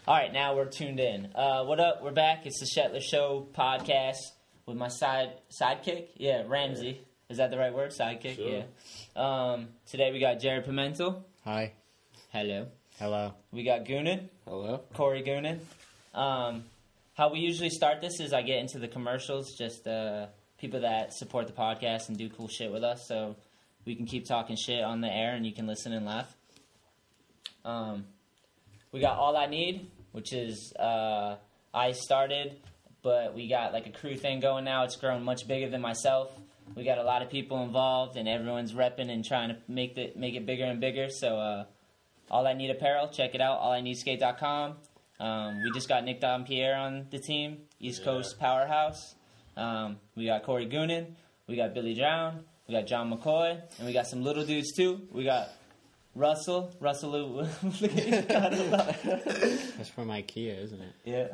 All right, now we're tuned in. What up? We're back. It's the Shetler Show podcast with my sidekick. Yeah, Ramsey. Is that the right word? Sidekick? Sure. Yeah. Today we got Jarrod Pimental. Hi. Hello. Hello. We got Goonan. Hello. Corey Goonan. How we usually start this is I get into the commercials, just people that support the podcast and do cool shit with us, so we can keep talking shit on the air and you can listen and laugh. We got All I Need, which is I started, but we got like a crew thing going now. It's grown much bigger than myself. We got a lot of people involved, and everyone's repping and trying to make it bigger and bigger. So All I Need apparel, check it out, ALLiNEEDSKATE.com. We just got Nick Dompierre on the team, East Coast powerhouse. We got Corey Goonan, we got Billy Brown, we got John McCoy, and we got some little dudes too. We got Russell. Look at you. That's from IKEA, isn't it? Yeah.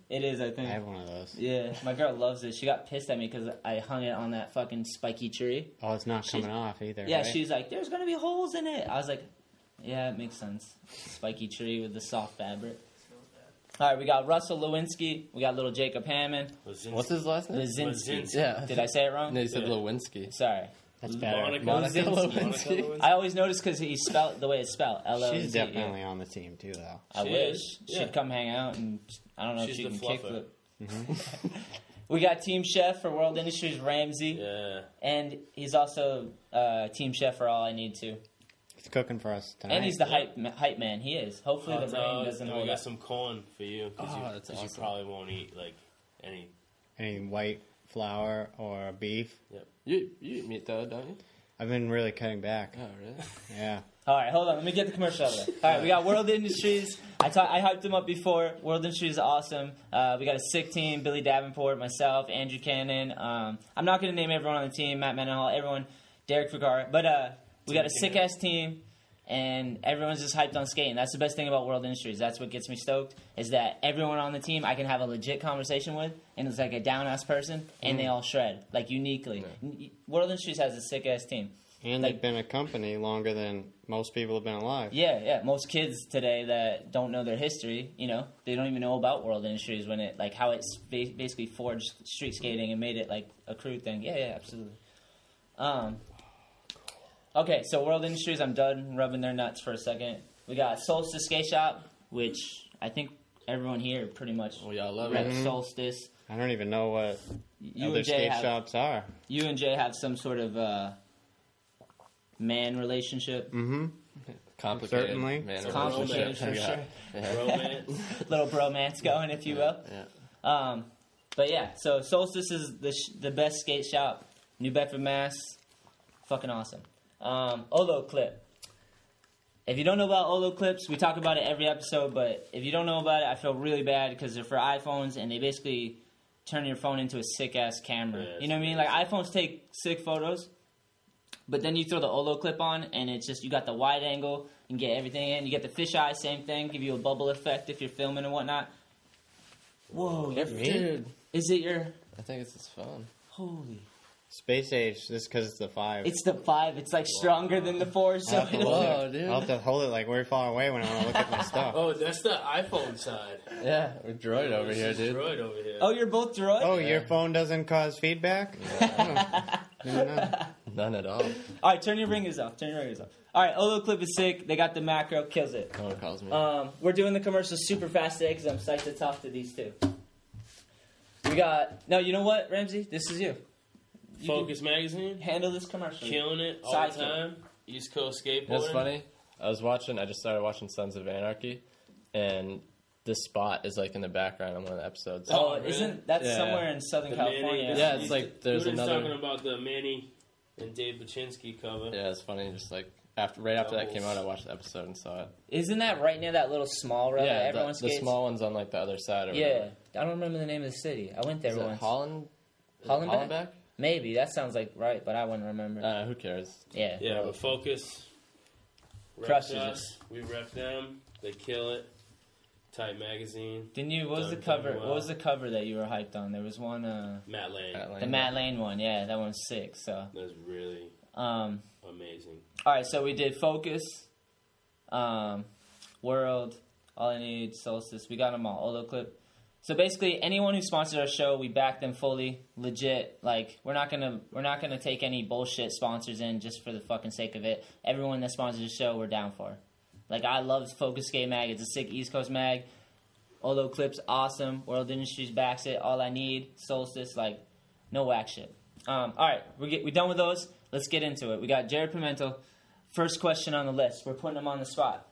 It is, I think. I have one of those. Yeah, my girl loves it. She got pissed at me because I hung it on that fucking spiky tree. Oh, it's not coming off either, Yeah, right? she's like, there's going to be holes in it. I was like, yeah, it makes sense. Spiky tree with the soft fabric. All right, we got Russell Lewinsky. We got little Jacob Hammond. What's his last name? Lewinsky. Yeah. Did I say it wrong? No, you said Lewinsky. Sorry. That's better. Monica Lewinsky. I always notice because he spelled the way it's spelled. L-O-Z. She's definitely on the team, too, though. I She wish. is. She'd Yeah. come hang out, and I don't know if She's she the can fluffer. kickflip. We got team chef for World Industries, Ramsey. Yeah. And he's also team chef for All I Need to. He's cooking for us tonight. And he's the hype man. He is. Hopefully the rain doesn't We hold got up. some corn for you. That's you awesome. probably won't eat like any. Any white flour or beef. Yep. You eat meat though, don't you? I've been really cutting back. Oh, really? Yeah. All right, hold on. Let me get the commercial out of there. All right, we got World Industries. I hyped them up before. World Industries is awesome. We got a sick team. Billy Davenport, myself, Andrew Cannon. I'm not going to name everyone on the team. Matt Mendenhall, everyone. Derek Vergara. But we got a sick-ass team, and everyone's just hyped on skating. That's the best thing about World Industries. That's what gets me stoked, is that everyone on the team I can have a legit conversation with, and it's like a down-ass person, and they all shred, like uniquely. Yeah. World Industries has a sick-ass team. And Like- they've been a company longer than most people have been alive. Yeah. Most kids today that don't know their history, they don't even know about World Industries when it, like, how it's basically forged street skating and made it like a crew thing. Yeah, absolutely. Okay, so World Industries, I'm done rubbing their nuts for a second. We got Solstice Skate Shop, which I think everyone here pretty much We all love reps it. Solstice. I don't even know what You other and Jay skate have shops are. you and Jay have some sort of man relationship. Mm-hmm. Complicated. Certainly. Man, It's complicated for yeah. sure. Yeah. Romance. Little bromance going, if you will. Yeah. But yeah, so Solstice is the best skate shop, New Bedford, Mass. Fucking awesome. Olo Clip. If you don't know about Olo Clips, we talk about it every episode, but if you don't know about it, I feel really bad because they're for iPhones and they basically turn your phone into a sick-ass camera. Yeah, You know what I mean? Like, iPhones take sick photos, but then you throw the Olo Clip on and it's just, you got the wide angle, you can get everything in. You get the fisheye, same thing, give you a bubble effect if you're filming and whatnot. Whoa, Dude, is it your... I think it's just fun. Holy... Space Age, just because it's the 5. It's the 5. It's like stronger than the 4. So I'll have to it'll- hold Whoa, it. dude. I'll have to hold it like very far away when I want to look at my stuff. Oh, that's the iPhone side. Yeah, we're droid over here, This is dude. Droid over here. Oh, you're both droid? Oh, your phone doesn't cause feedback? No. None at all. All right, turn your ringers off. All right, Olo Clip is sick. They got the macro, kills it. No one calls me. We're doing the commercials super fast today because I'm psyched to talk to these two. We got... No, you know what, Ramsey? This is you. You Focus Magazine. can handle this commercial. Killing it all Sidekick. the time. East Coast skateboarding. What's funny? I just started watching Sons of Anarchy, and this spot is like in the background on one of the episodes. Oh, really? isn't that Yeah. somewhere in Southern The California? Manny, Yeah, it's like there's we were just another- talking about the Manny and Dave Baczynski cover. Yeah, it's funny. Just like right after that came out, I watched the episode and saw it. Isn't that right near that little small road that Yeah, everyone the skates? small one's on like the other side. Or Yeah, whatever. I don't remember the name of the city. I went there Is it once. Hollenbeck? Hollenbeck? Maybe that sounds like right, but I wouldn't remember. Who cares? Yeah. Yeah, but Focus Crushes reps it. us. We rep them. They kill it. Type Magazine. Didn't you? What was the Done cover? well. What was the cover that you were hyped on? There was one. Matt Lane. The Matt Lane one. Yeah, that one's sick. So. That's really All amazing. right, so we did Focus, World, All I Need, Solstice. We got them all. Olo Clip. So basically, anyone who sponsors our show, we back them fully, legit. Like we're not gonna take any bullshit sponsors in just for the fucking sake of it. Everyone that sponsors the show, we're down for. Like I love Focus Skate Mag. It's a sick East Coast mag. Olo Clip's awesome. World Industries backs it. All I Need, Solstice, like no whack shit. All right, we're done with those. Let's get into it. We got Jarrod Pimental. First question on the list. We're putting him on the spot.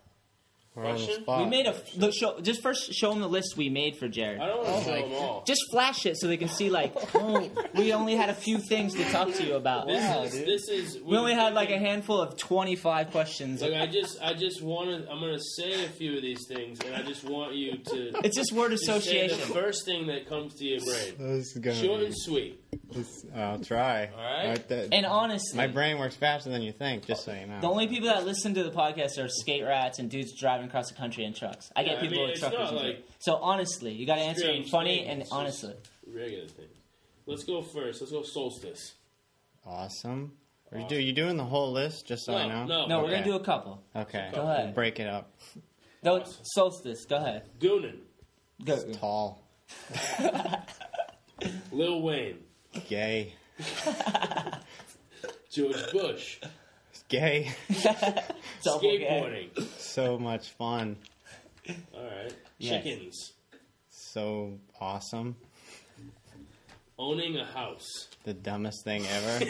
We're on the Question? spot. We made just first show them the list we made for Jarrod. I don't want to show them all. Just flash it so they can see, like, oh, we only had a few things to talk to you about. This is. We only had like a handful of 25 questions. Like I just wanted. I'm gonna say a few of these things, and I just want you to. It's just word Say association. the first thing that comes to your brain. This is gonna Short be- and sweet. I'll try. All right. And honestly, My brain works faster than you think, just so you know. the only people that listen to the podcast are skate rats and dudes driving across the country in trucks. I get Yeah, I people mean, with it's truckers. not and like shit. So honestly, you got to answer them strange funny things. and It's honestly. Regular things. Let's go first. Let's go Solstice. Awesome. Are you doing the whole list, just so I know? No. No, we're Okay. gonna do a couple. Okay. Go ahead. We'll break it up. No, Awesome. Solstice. Go ahead. Goonan. Go. Tall. Lil Wayne. Gay. George Bush. Gay. Double gay. Skateboarding. So much fun. All right. Yes. Chickens. So awesome. Owning a house. The dumbest thing ever.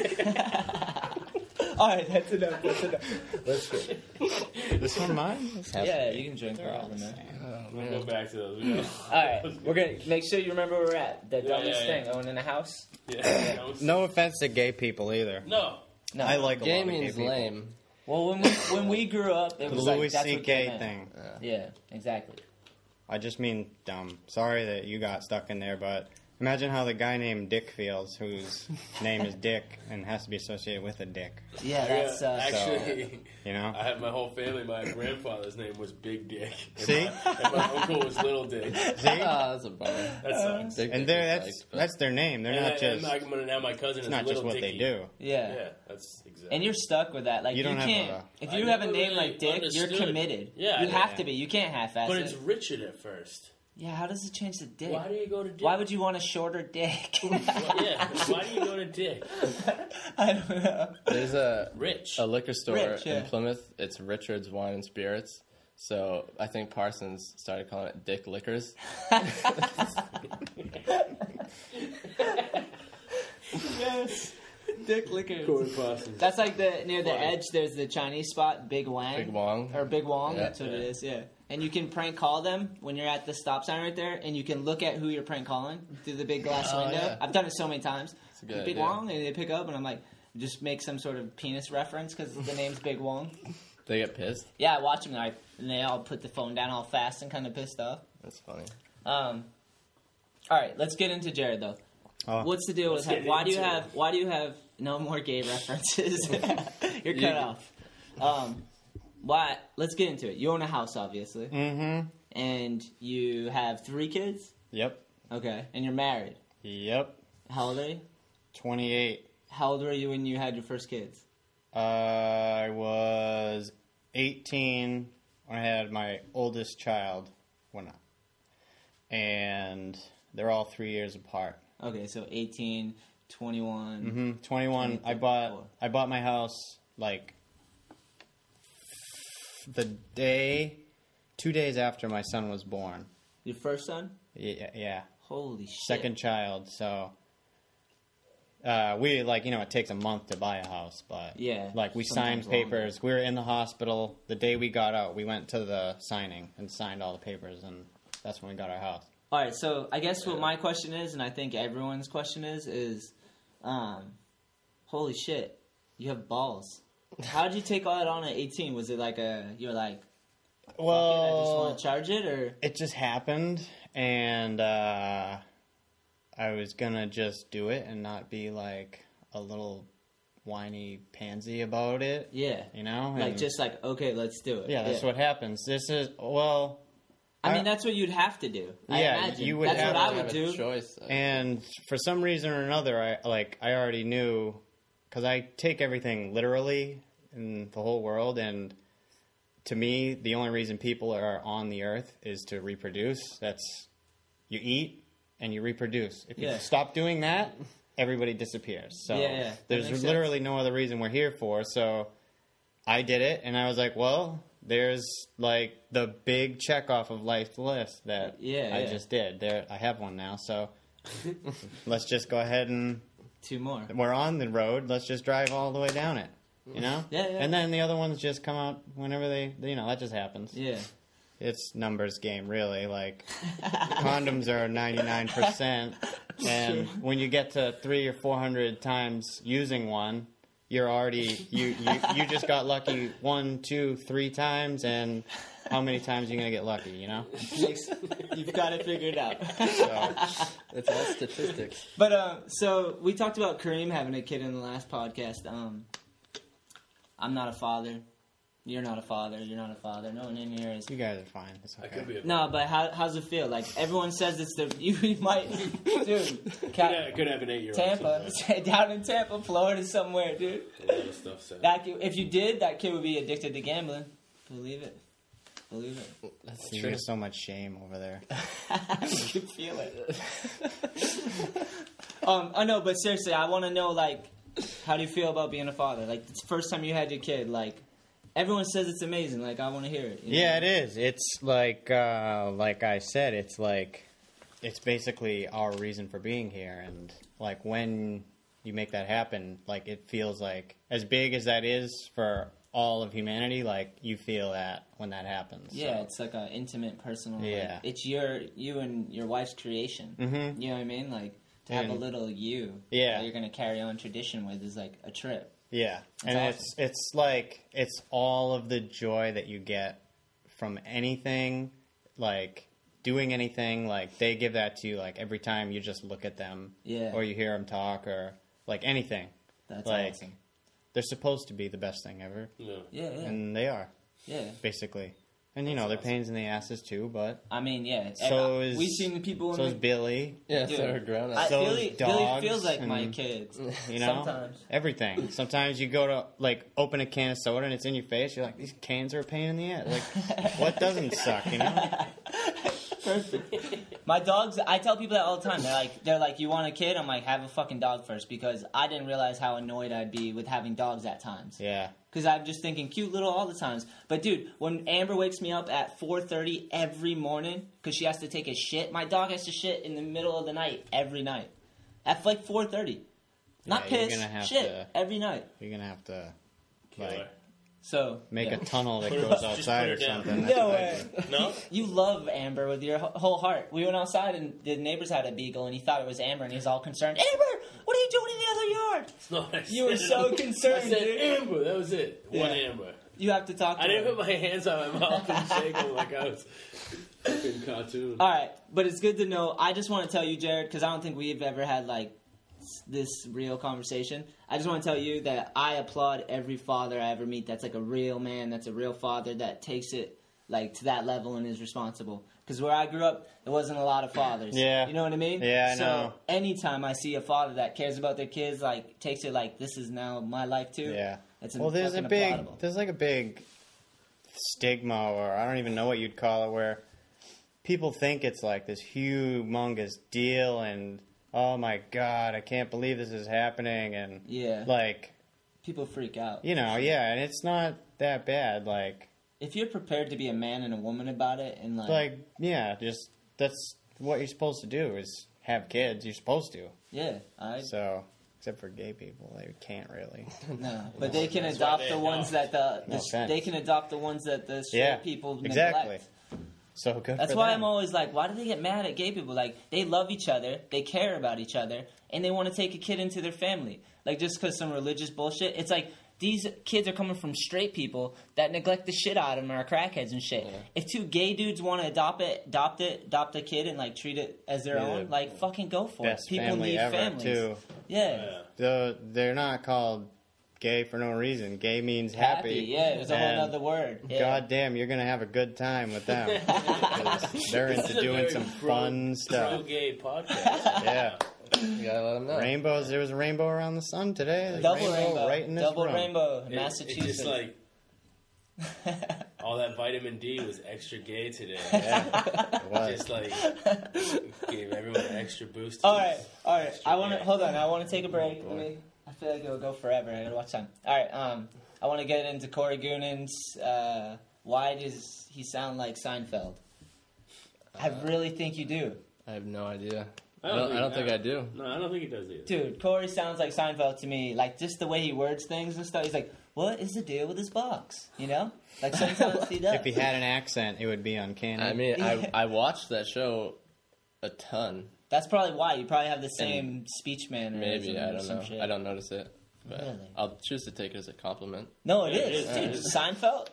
All right, that's enough. Let's go. This one mine? Yeah, you can drink for all of them. We'll go back to those. We know. All right, we're gonna make sure you remember where we're at. The Yeah, dumbest yeah, thing, yeah. owning a house. Yeah. That was- No offense to gay people either. No. No, I like a Gay lot of gay means people. lame. Well, when we grew up, it The was Louis like that's what gay C.K. meant. thing. Yeah, exactly. I just mean dumb. Sorry that you got stuck in there, but imagine how the guy named Dick feels, whose name is Dick and has to be associated with a dick. Yeah, that's Actually, You know? I have my whole family. My grandfather's name was Big Dick. And See? my uncle was Little Dick. See? That's a bummer. That sucks. Big And dick they're, is that's liked, but- that's their name. They're not just. now my cousin It's is not Little just what Dicky. they do. yeah. Yeah, that's exactly. And you're stuck with that. Like You you, don't have can't. a- If I you have a never name really like Dick, you're understood. committed. Yeah, you have yeah. to be. You can't half-ass But it. it's Richard at first. Yeah, how does it change to Dick? Why do you go to Dick? Why would you want a shorter dick? Yeah, why do you go to Dick? I don't know. There's Rich. a liquor store Rich, yeah. in Plymouth. It's Richard's Wine and Spirits. So I think Parsons started calling it Dick Liquors. Yes. Dick Liquor. Corey Parsons. That's like near the Funny. edge. There's the Chinese spot, Big Wang. Big Wong. Or Big Wong. Yeah. That's what it Yeah. is. Yeah. And you can prank call them when you're at the stop sign right there, and you can look at who you're prank calling through the big glass Oh, window. yeah. I've done it so many times. It's a good Big idea. Wong, and they pick up, and I'm like, just make some sort of penis reference because the name's Big Wong. They get pissed. Yeah, I watch them, like, and they all put the phone down all fast and kind of pissed off. That's funny. All right, let's get into Jarrod though. Oh. What's the deal with Let's him? get Why do you into have? it. Why do you have no more gay references? You're cut You- off. Why? Let's get into it. You own a house, obviously, Mm-hmm. and you have 3 kids. Yep. Okay, and you're married. Yep. How old are you? 28. How old were you when you had your first kids? I was 18 when I had my oldest child. And they're all 3 years apart. Okay, so 18, 21. Mm-hmm. 21. I bought my house like the 2 days after my son was born. Your first son? Yeah. Holy shit! Second child. So we it takes a month to buy a house, but Yeah, we sometimes signed papers. We were in the hospital the day we got out. We went to the signing and signed all the papers, and that's when we got our house. All right, so I guess what my question is, and I think everyone's question is, holy shit, you have balls. How did you take all that on at 18? Was it like you're like, fuck it, I just want to charge it, or? It just happened, and I was gonna just do it and not be like a little whiny pansy about it. Yeah. And Just like, okay, let's do it. yeah, that's what happens. This is I mean, that's what you'd have to do. I Yeah, imagine. you would That's have what I to would have a do. choice. And for some reason or another, I already knew, because I take everything literally in the whole world, and to me, the only reason people are on the earth is to reproduce. That's, you eat and you reproduce. If you stop doing that, everybody disappears. So there's literally no other reason we're here for. So I did it, and I was like, well, there's like the big check off of life's list that I just did. There, I have one now. So let's just go ahead and 2 more. We're on the road. Let's just drive all the way down it. You know? Yeah. And then the other ones just come out whenever they, you know, that just happens. Yeah. It's numbers game, really. Like, condoms are 99%, and when you get to 300 or 400 times using one, you're already, you just got lucky 1, 2, 3 times, and how many times are you going to get lucky, you know? You've got it figured out. So, It's all statistics. But, so, we talked about Kareem having a kid in the last podcast. I'm not a father. You're not a father. You're not a father. No one in here is. you guys are fine. It's okay. I could be a No, but how's it feel? Like, everyone says it's the... You might... Dude. could have an 8-year-old. Tampa. Down in Tampa, Florida somewhere, dude. A lot of stuff said. That kid, if you did, that kid would be addicted to gambling. Believe it. That's See, true. there's so much shame over there. You can feel it. I know, but seriously, I want to know, like, how do you feel about being a father? Like, the first time you had your kid, like, everyone says it's amazing. Like, I want to hear it. You know? Yeah, it is. It's like I said, it's like, it's basically our reason for being here. And like when you make that happen, like it feels like, as big as that is for all of humanity, like you feel that when that happens. Yeah, so. it's like an intimate, personal. Yeah. Like, it's you and your wife's creation. Mm-hmm. You know what I mean? Like, to have a little you that you're going to carry on tradition with is like a trip. Yeah, That's and awesome. it's like, it's all of the joy that you get from anything, like doing anything. Like they give that to you, like every time you just look at them, or you hear them talk, or like anything. That's like, awesome. They're supposed to be the best thing ever, Yeah. and they are, basically. And you know, they're pains in the asses too, but I mean, so is we've seen the people. So is Billy. Yeah, Dude, so are grown I- ups. So Billy, is Billy dogs feels like and- my kids. You know, Sometimes. everything. Sometimes you go to like open a can of soda and it's in your face. You're like, these cans are a pain in the ass. Like, what doesn't suck? You know? Perfect. My dogs, I tell people that all the time. They're like, you want a kid? I'm like, have a fucking dog first, because I didn't realize how annoyed I'd be with having dogs at times. Yeah. Because I'm just thinking cute little all the times. But dude, when Amber wakes me up at 4:30 every morning because she has to take a shit, my dog has to shit in the middle of the night every night at like 4:30. Not Yeah, you're piss, gonna have shit to- every night. You're gonna have to Killer. like So make yeah. a tunnel that Put it goes up. Just outside put or it down. something. No That's way. what No? You love Amber with your whole heart. We went outside and the neighbors had a beagle and he thought it was Amber and he was all concerned. Amber, what are you doing in the other yard? No, I You were said so it. concerned, I said dude. Amber. That was it. One Yeah. Amber. You have to talk to I didn't her. put my hands on my mouth and shake them like I was fucking cartoon. All right, but it's good to know. I just want to tell you, Jarrod, because I don't think we've ever had like this real conversation. I just want to tell you that I applaud every father I ever meet. That's like a real man. That's a real father that takes it like to that level and is responsible. Because where I grew up, there wasn't a lot of fathers. Yeah. You know what I mean? Yeah, I so know. anytime I see a father that cares about their kids, like takes it like this is now my life too. Yeah. It's Well, there's fucking a big, applaudable. there's like a big stigma, or I don't even know what you'd call it, where people think it's like this humongous deal, and oh my god, I can't believe this is happening, and Yeah. like, People freak out. you know, yeah, and it's not that bad, like If you're prepared to be a man and a woman about it, and yeah, just that's what you're supposed to do is have kids. You're supposed to. yeah, I So, except for gay people, they can't really. no, but they can That's why adopt they the ones that No offense. they can adopt the ones that the straight Yeah, people exactly. neglect. So good. That's for why them. I'm always like, why do they get mad at gay people? Like, they love each other, they care about each other, and they want to take a kid into their family. Like, just because some religious bullshit. It's like, these kids are coming from straight people that neglect the shit out of them, or are crackheads and shit. Yeah. If two gay dudes want to adopt a kid and, like, treat it as their Yeah, own, like, fucking go for it. Best People family need ever, families. too. Yeah. They're not called gay for no reason. Gay means happy. Yeah, there's a whole And other word. Yeah. God damn, you're gonna have a good time with them. 'Cause they're This is into a doing very some fun stuff. Pro-gay podcast. Yeah, You gotta let them know. rainbows. There was a rainbow around the sun today. There's a Double rainbow. right in this Double room. rainbow, It's Massachusetts. just like All that vitamin D was extra gay today. Yeah, it was. Just like gave everyone an extra boost. All right. I want to gay. hold on. I want to take a break. I feel like it'll go forever. I gotta watch time. All right. I want to get into Corey Goonan's. Why does he sound like Seinfeld? I really think you do. I have no idea. I don't think I do. No, I don't think he does either. Dude, Corey sounds like Seinfeld to me. Like, just the way he words things and stuff. He's like, what is the deal with this box? You know? Like, sometimes he does. If he had an accent, it would be uncanny. I mean, I watched that show a ton. That's probably why. You probably have the same speech manner. Maybe, I don't know. Shit. I don't notice it. But Really? I'll choose to take it as a compliment. No, it is. Dude, Seinfeld,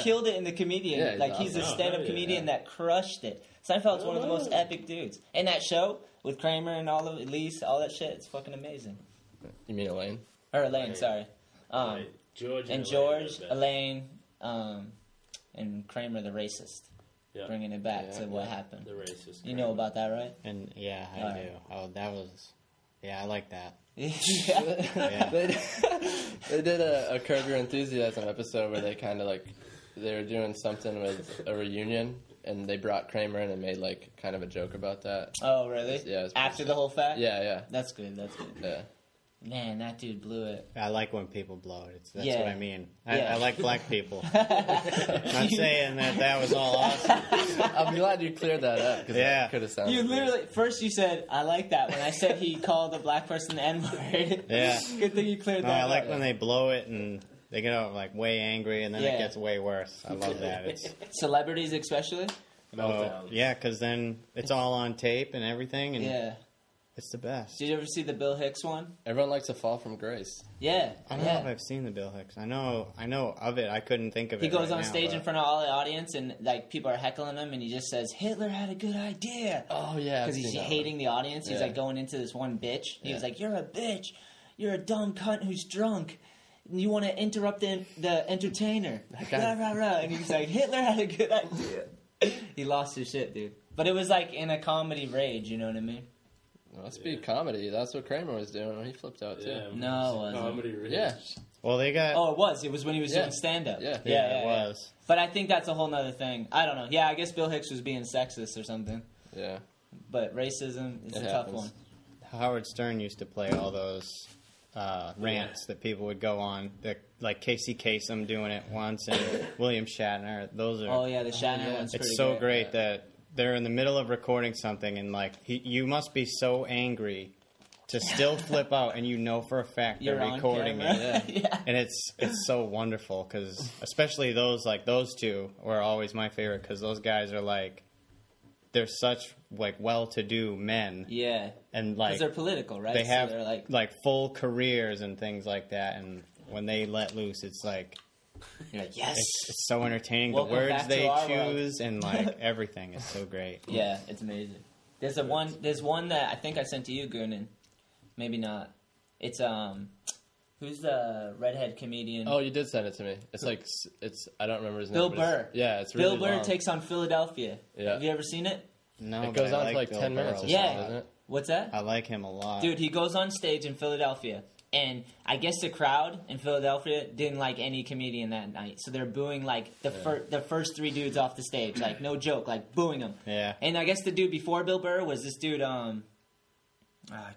killed it in the comedian. Yeah, like, he's a awesome. stand-up comedian that crushed it. Seinfeld's one of the most epic dudes. And that show with Kramer and all of Elise, all that shit, it's fucking amazing. You mean Elaine? Or Elaine, sorry. Right. George And George, Elaine, and Kramer the racist. Yeah. Bringing it back to what happened. The racist. You know about that, right? And yeah, I do. Oh, that was. Yeah, I like that. Yeah. Yeah. They did a Curb Your Enthusiasm episode where they kind of like they were doing something with a reunion and they brought Kramer in and made like kind of a joke about that. Oh, really? Yeah. It was After pretty the whole fact? Yeah. That's good. That's good. Yeah. Man, that dude blew it. I like when people blow it. That's Yeah. what I mean. Yeah. I like black people. Not saying that was all awesome. I'm glad you cleared that up. 'Cause Yeah. That could have sounded You weird. literally, first you said, I like that. When I said he called a black person the N-word. Yeah. Good thing you cleared No, that I like up. when they blow it and they get out like way angry and then Yeah. it gets way worse. I love that. It's Celebrities especially? Meltdown. yeah, because then it's all on tape and everything, and Yeah. it's the best. Did you ever see the Bill Hicks one? Everyone likes to fall from grace. Yeah. I don't know if I've seen the Bill Hicks. I know of it. I couldn't think of it. He goes right on now, stage but- in front of all the audience and like people are heckling him and he just says, Hitler had a good idea. Oh yeah. Because he's hating the audience. He's Yeah. like going into this one bitch. He Yeah. was like, you're a bitch. You're a dumb cunt who's drunk. And you want to interrupt the entertainer. Rah, rah, rah. And he's like, Hitler had a good idea. He lost his shit, dude. But it was like in a comedy rage, you know what I mean? Well, let's be comedy. That's what Kramer was doing when he flipped out too. Yeah. No, it wasn't. Comedy rage. Yeah. Well, they got. Oh, it was. It was when he was Yeah. doing stand-up. Yeah. it was. But I think that's a whole nother thing. I don't know. Yeah, I guess Bill Hicks was being sexist or something. Yeah. But racism is It a tough happens. one. Howard Stern used to play all those rants that people would go on, like Casey Kasem doing it once, and William Shatner. Those are. Oh, yeah, the Shatner one's pretty It's so good. great that they're in the middle of recording something, and like you must be so angry to still flip out, and you know for a fact You're they're on recording camera. it. Yeah. And it's so wonderful because especially those two were always my favorite because those guys are like they're such like well-to-do men. Yeah. And like Because they're political, right? they So have they're like full careers and things like that, and when they let loose, it's like you're like, yes. it's so entertaining. Welcome the words back to they our world. choose and like everything is so great. Yeah, it's amazing. There's one that I think I sent to you, Goonan. Maybe not. It's who's the redhead comedian? Oh, you did send it to me. It's like I don't remember his name. Bill but it's- Burr. Yeah, it's really Bill Burr long. takes on Philadelphia. Yeah. Have you ever seen it? No, It but goes I on for like Bill 10 minutes Burr or a Yeah. lot. something, doesn't it? What's that? I like him a lot. Dude, he goes on stage in Philadelphia, and I guess the crowd in Philadelphia didn't like any comedian that night, so they're booing like the first three dudes off the stage, like no joke, like booing them. Yeah. And I guess the dude before Bill Burr was this dude. I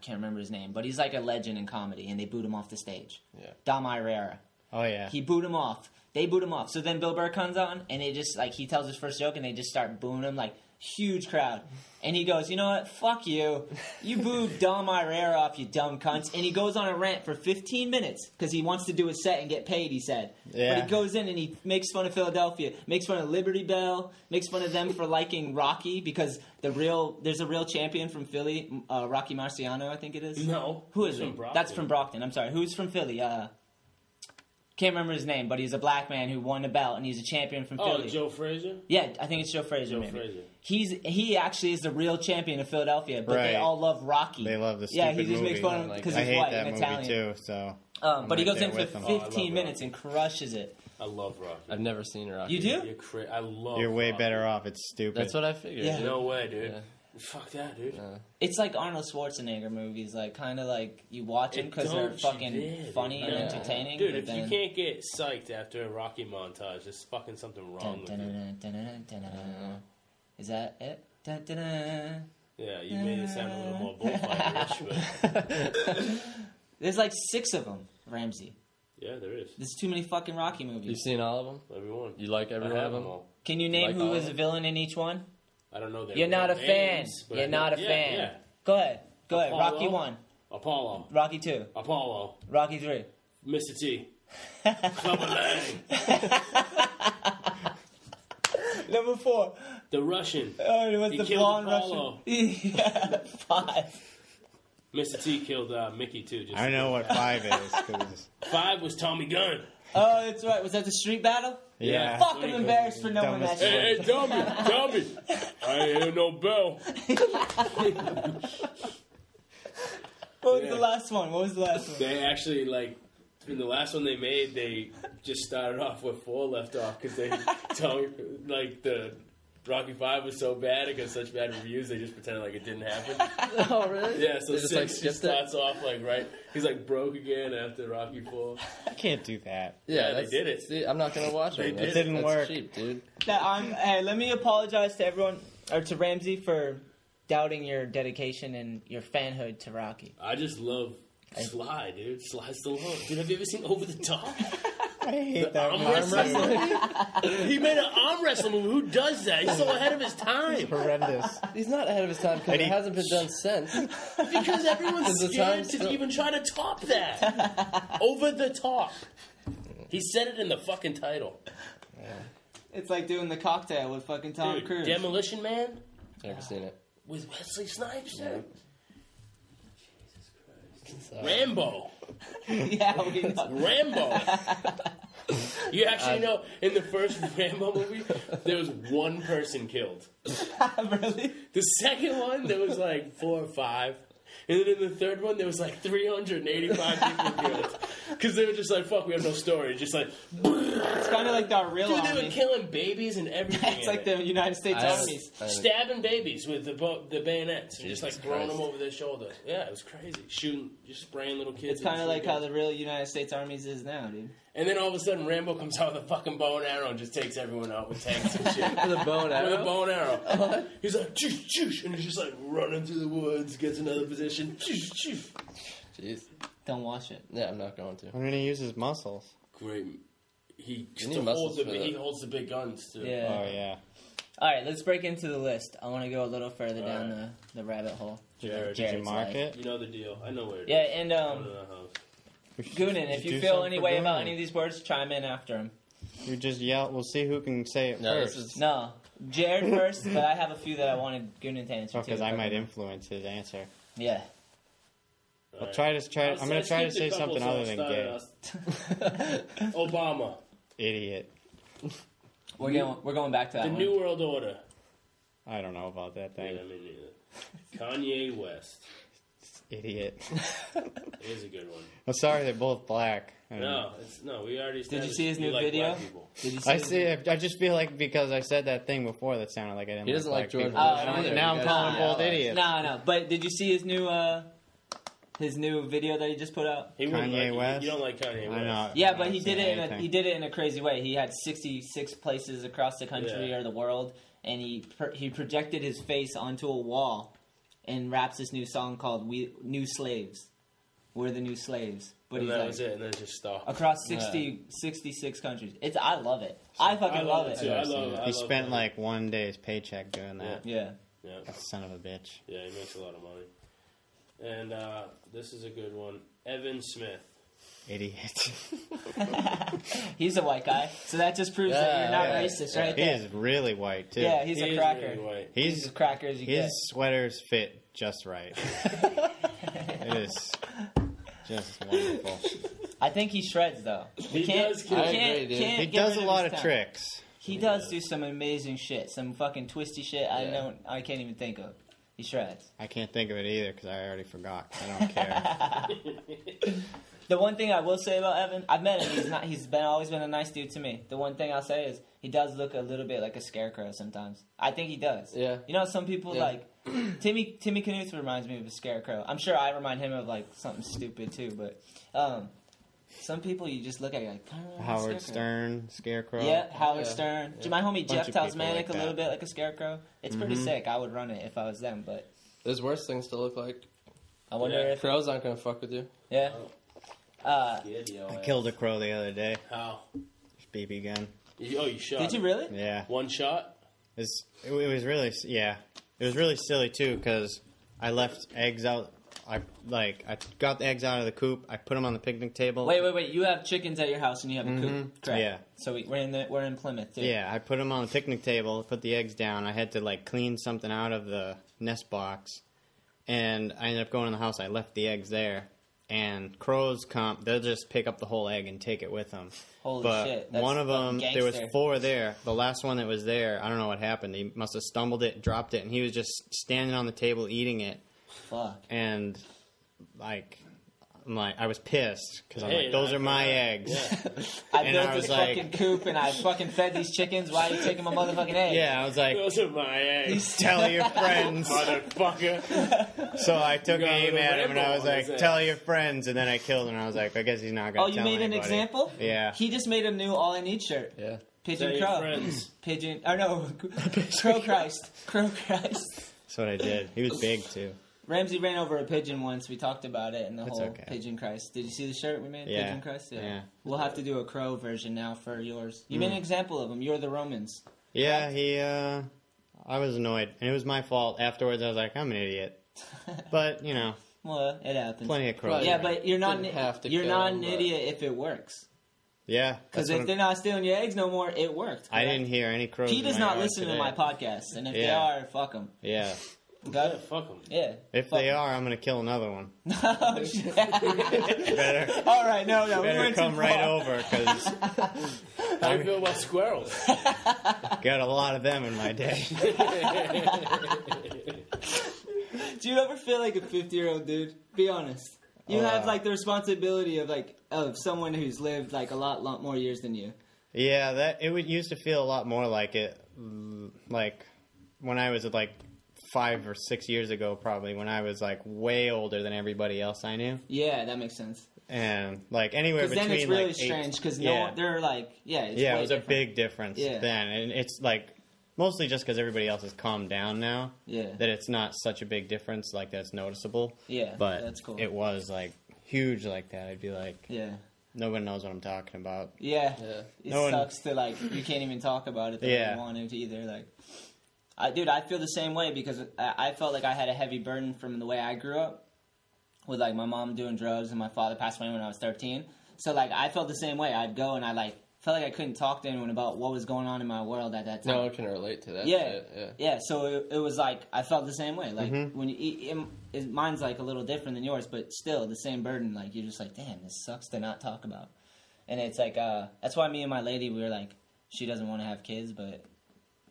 can't remember his name, but he's like a legend in comedy, and they booed him off the stage. Yeah. Dom Irrera. Oh yeah. He booed him off. They booed him off. So then Bill Burr comes on, and they just, like, he tells his first joke, and they just start booing him, like, huge crowd. And he goes, you know what? Fuck you. You booed Dom Irrera off, you dumb cunts. And he goes on a rant for 15 minutes, because he wants to do a set and get paid, he said. Yeah. But he goes in and he makes fun of Philadelphia, makes fun of Liberty Bell, makes fun of them for liking Rocky, because there's a real champion from Philly, Rocky Marciano, I think it is. No. Who is He's it? from Brockton. That's from Brockton. I'm sorry. Who's from Philly? Can't remember his name, but he's a black man who won the belt, and he's a champion from Oh, Philly. Joe Frazier? Yeah, I think it's Joe Frazier. Joe maybe. Frazier. He actually is the real champion of Philadelphia, but they Right. all love Rocky. They love the Yeah, stupid he just movie. makes fun of him Like, because I he's hate white that and movie Italian. too. So But he right goes in there for with him. 15 minutes and crushes it. I love Rocky. I've never seen Rocky. You do? I love you're way Rocky. better off. It's stupid. That's what I figured. Yeah. No way, dude. Yeah. Fuck that, dude. It's like Arnold Schwarzenegger movies, like kind of like you watch them because they're fucking funny and entertaining. Dude, if you can't get psyched after a Rocky montage, there's fucking something wrong with you. Is that it? Yeah, you made it sound a little more bullfighter-ish, but... There's like 6 of them, Ramsey. Yeah, there is. There's too many fucking Rocky movies. You've seen all of them? Every one. You like every one of them? All. Can you name who was a villain in each one? I don't know their You're not a names, fan. You're not a fan. Yeah. Go ahead. Apollo. Rocky 1. Apollo. Rocky 2. Apollo. Rocky 3. Mr. T. Clubber Lang. Number 4. The Russian. Oh, it was He the killed blonde Apollo. Russian. Yeah, 5. Mr. T killed Mickey, too. Just I know what 5 is. 'Cause 5 was Tommy Gunn. Oh, that's right. Was that the street battle? yeah. Fuck, I'm embarrassed for knowing that Dumbest shit. Hey, Tommy. I ain't hear no bell. What was the last one? They actually, like, in the last one they made, they just started off with 4 left off because they told, like, the Rocky 5 was so bad, it got such bad reviews, they just pretended like it didn't happen. Oh, really? Yeah, so They just, 6 skipped starts off, like, right, he's, like, broke again after Rocky 4. I can't do that. Yeah, they did it. See, I'm not going to watch it. They It didn't That's work. cheap, dude. Hey, let me apologize to everyone, or to Ramsey, for doubting your dedication and your fanhood to Rocky. I just love Sly, dude. Sly Stallone. Dude, have you ever seen Over the Top? I hate that Arm movie. wrestling? He made an arm wrestling movie. Who does that? He's so ahead of his time. Horrendous. He's not ahead of his time because it hasn't been done since. Because everyone's Is the scared time to still- even try to top that. Over the Top. He said it in the fucking title. It's like doing The Cocktail with fucking Tom Dude, Cruise. Demolition Man Never seen it. with Wesley Snipes, dude. So, Rambo. Yeah, we know. Rambo. You actually know, in the first Rambo movie, there was 1 person killed. Really? The second one, there was like 4 or 5. And then in the third one, there was like 385 people killed. Because they were just like, fuck, we have no story. Just like, It's kind of like our real dude, they army. were killing babies and everything. It's like the United States armies. Stabbing babies with the bayonets and just like Jesus throwing Christ. them over their shoulder. Yeah, it was crazy. Shooting, just spraying little kids. It's kind of like how the real United States armies is now, dude. And then all of a sudden, Rambo comes out with a fucking bow and arrow and just takes everyone out with tanks and shit. With a bow and arrow? With a bow and arrow. He's like, choosh, choosh, and he's just like running through the woods, gets another position, choosh, choosh. Jeez. Don't watch it. Yeah, I'm not going to. I'm going to use his muscles. Great. He You need still holds muscles for that. he holds the big guns too. Yeah. Oh, yeah. All right, let's break into the list. I want to go a little further down the rabbit hole. Jared, Did you Jared's mark life. it? you know the deal. I know where it is. Yeah, and I know the house. Goonan, if Do you feel something any for way about Goonan. any of these words, chime in after him. You just yell. We'll see who can say it No, first. this is... No, Jared first, but I have a few that I wanted Goonan to answer too. Because I might influence his answer. Yeah. I'll try to. I'm going to try to say something other than gay. Obama. Idiot. We're going back to that The one. New World Order. I don't know about that Yeah, thing. me neither. Kanye West. Idiot. Is a good one. I'm sorry they're both black. I don't know. No, we already. Did you established see his you new like video? black people. Did you see I his- see. I just feel like because I said that thing before that sounded like I didn't. He doesn't like black George people. Bush Oh, either. Now I'm You guys calling are both allies. idiots. No. But did you see his new video that he just put out? He wouldn't Kanye like West? You don't like Kanye West. I know. Yeah, I'm but not he did saying it anything. he did it in a crazy way. He had 66 places across the country Yeah. or the world, and he projected his face onto a wall, and raps this new song called "We New Slaves." We're the new slaves. But And he's that like, was it, and then it just stopped. across 66 countries. I love it. I fucking love it. too. I love He spent like one day's paycheck doing that. Yeah. Yeah. Son of a bitch. Yeah, he makes a lot of money. And this is a good one. Evan Smith. Idiot. He's a white guy, so that just proves that you're not Yeah, racist, yeah. right He there. is really white too. Yeah, he's He a is cracker. really white. He's as cracker as you get. His sweaters fit just right. It is just wonderful. I think he shreds though. He does kill. I agree, dude. He get does rid a lot his of talent. tricks. He does do some amazing shit, some fucking twisty shit. Yeah. I can't even think of. He shreds. I can't think of it either because I already forgot. I don't care. The one thing I will say about Evan, I've met him. He's always been a nice dude to me. The one thing I'll say is he does look a little bit like a scarecrow sometimes. I think he does. Yeah. You know, some people Yeah. like Timmy Knuth reminds me of a scarecrow. I'm sure I remind him of like something stupid too, but some people you just look at like Howard Stern, scarecrow. Yeah, Howard Stern. Yeah. My homie Jeff Talismanic like a little bit like a scarecrow. It's pretty sick. I would run it if I was them, but there's worse things to look like. I wonder if crows aren't gonna fuck with you. Yeah. I killed a crow the other day. How? BB gun. You shot? Did you really? Yeah. One shot? It was really, yeah. It was really silly too because I left eggs out. I got the eggs out of the coop. I put them on the picnic table. Wait! You have chickens at your house and you have a coop. Correct. Yeah. So we're in Plymouth too. Yeah, I put them on the picnic table. Put the eggs down. I had to like clean something out of the nest box, and I ended up going in the house. I left the eggs there, and crows come. They'll just pick up the whole egg and take it with them. Holy but shit! One of them, there was 4 there. The last one that was there, I don't know what happened. He must have stumbled it, dropped it, and he was just standing on the table eating it. Fuck. And I was pissed because I'm like, those are my eggs. Yeah. I built this fucking coop and I fucking fed these chickens. Why are you taking my motherfucking eggs? Yeah, I was like, those are my eggs. Tell your friends, motherfucker. So I took aim at him and I was like, tell your friends, and then I killed him. And I was like, I guess he's not gonna. Oh, you made an example? Yeah. He just made a new All I Need shirt. Yeah. Pigeon Crow. Pigeon. Oh no, Crow Christ. Crow Christ. That's what I did. He was big too. Ramsey ran over a pigeon once. We talked about it and the whole Pigeon Christ. Did you see the shirt we made? Yeah. Pigeon Christ? Yeah. We'll have to do a crow version now for yours. You made an example of him. You're the Romans. Yeah, I was annoyed. And it was my fault. Afterwards, I was like, I'm an idiot. But, Well, it happens. Plenty of crows. Yeah, but you're not an idiot if it works. Yeah. Because if they're not stealing your eggs no more, it worked. Correct? I didn't hear any crows. He does not listen to my podcast. And if they are, fuck them. Yeah. Yeah, fuck them. Yeah. If they are, I'm going to kill another one. Oh, shit. Better. All right, no. Better come right over, because... How do you feel about squirrels? Got a lot of them in my day. Do you ever feel like a 50-year-old dude? Be honest. You have, like, the responsibility of someone who's lived, like, a lot more years than you. Yeah, it used to feel a lot more like it, like, when I was, like... 5 or 6 years ago, probably, when I was like way older than everybody else I knew. Yeah, that makes sense. And like anywhere between then it's really like strange because they're like it was a big difference then, and it's like mostly just because everybody else has calmed down now. Yeah, that it's not such a big difference like that's noticeable. Yeah, but that's cool. It was like huge like that. I'd be like, yeah. Nobody knows what I'm talking about. Yeah. It sucks to like you can't even talk about it the way you want to either. Like. I feel the same way because I felt like I had a heavy burden from the way I grew up with, like, my mom doing drugs and my father passed away when I was 13. So, like, I felt the same way. I'd go and I, like, felt like I couldn't talk to anyone about what was going on in my world at that time. No one can relate to that shit. Yeah, so it was, like, I felt the same way. Like, when you eat, mine's, like, a little different than yours, but still the same burden. Like, you're just like, damn, this sucks to not talk about. And it's, like, that's why me and my lady, we were, like, she doesn't want to have kids, but...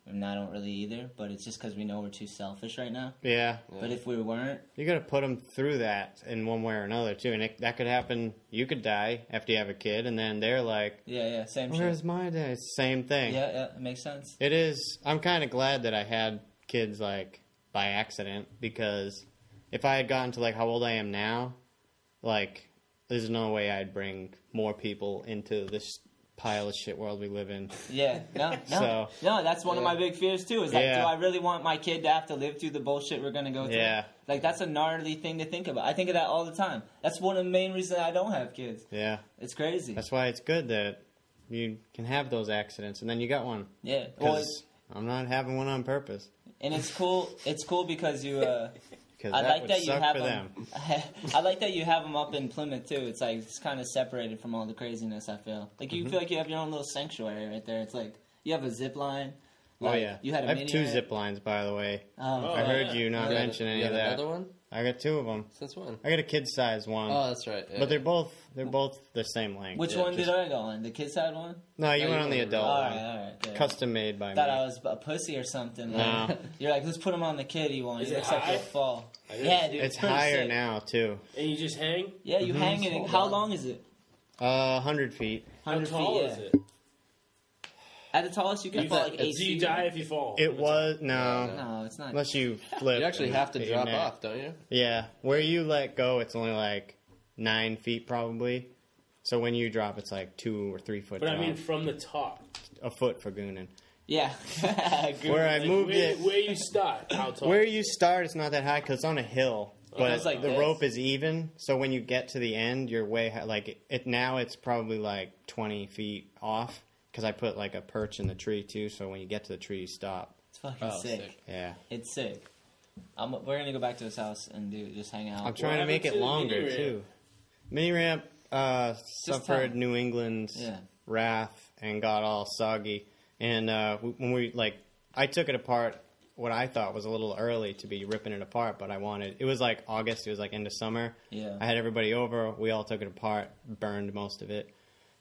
And I don't really either, but it's just because we know we're too selfish right now. Yeah. But if we weren't... You got to put them through that in one way or another, too. And that could happen. You could die after you have a kid, and then they're like... Yeah, same shit. Where's my day? It's the same thing. Yeah, it makes sense. It is. I'm kind of glad that I had kids, like, by accident, because if I had gotten to, like, how old I am now, like, there's no way I'd bring more people into this... pile of shit world we live in. Yeah, no, that's one of my big fears too. Is like, do I really want my kid to have to live through the bullshit we're gonna go through? Yeah, like that's a gnarly thing to think about. I think of that all the time. That's one of the main reasons I don't have kids. Yeah, it's crazy. That's why it's good that you can have those accidents, and then you got one. Yeah, because I'm not having one on purpose. And it's cool. It's cool because you. I like that you have them. I like that you have them up in Plymouth too. It's like it's kind of separated from all the craziness. I feel like you feel like you have your own little sanctuary right there. It's like you have a zip line. Like, you had. I have 2 zip lines, by the way. I heard you not mention any of that. Another one? I got 2 of them. Since when? I got a kid size one. Oh, that's right. Yeah. But they're both the same length. Which one did I go on? The kid side one? No, you went on the adult one. All right. Yeah. Custom made by me. Thought I was a pussy or something. Like, no. You're like, let's put him on the kiddie one. Is it it looks high? like he'll fall. Yeah, dude. It's higher sick. now too. And you just hang? Yeah, you hang it. How long is it? 100 feet. 100 How tall feet. is it? At the tallest, you can fall like 8 Do you feet. die if you fall? It was No, it's not. unless you flip. You actually have to and drop hit your neck. off, don't you? Yeah, where you let go, it's only like 9 feet probably. So when you drop, it's like 2 or 3 foot. But drop. I mean, from the top. A foot for Goonan. Yeah. Where I moved where, it, where you start, how tall? where you start, it's not that high because it's on a hill. But it's like the this. rope is even, so when you get to the end, you're way high. Like it now, it's probably like 20 feet off because I put like a perch in the tree too. So when you get to the tree, you stop. It's fucking sick. sick. Yeah, It's sick. We're gonna go back to his house and just hang out. I'm trying to make it happened to the longer mini too. Mini ramp suffered tell. New England's wrath and got all soggy. And when we I took it apart. What I thought was a little early to be ripping it apart, but it was like August, it was like end of summer. Yeah. I had everybody over, we all took it apart, burned most of it.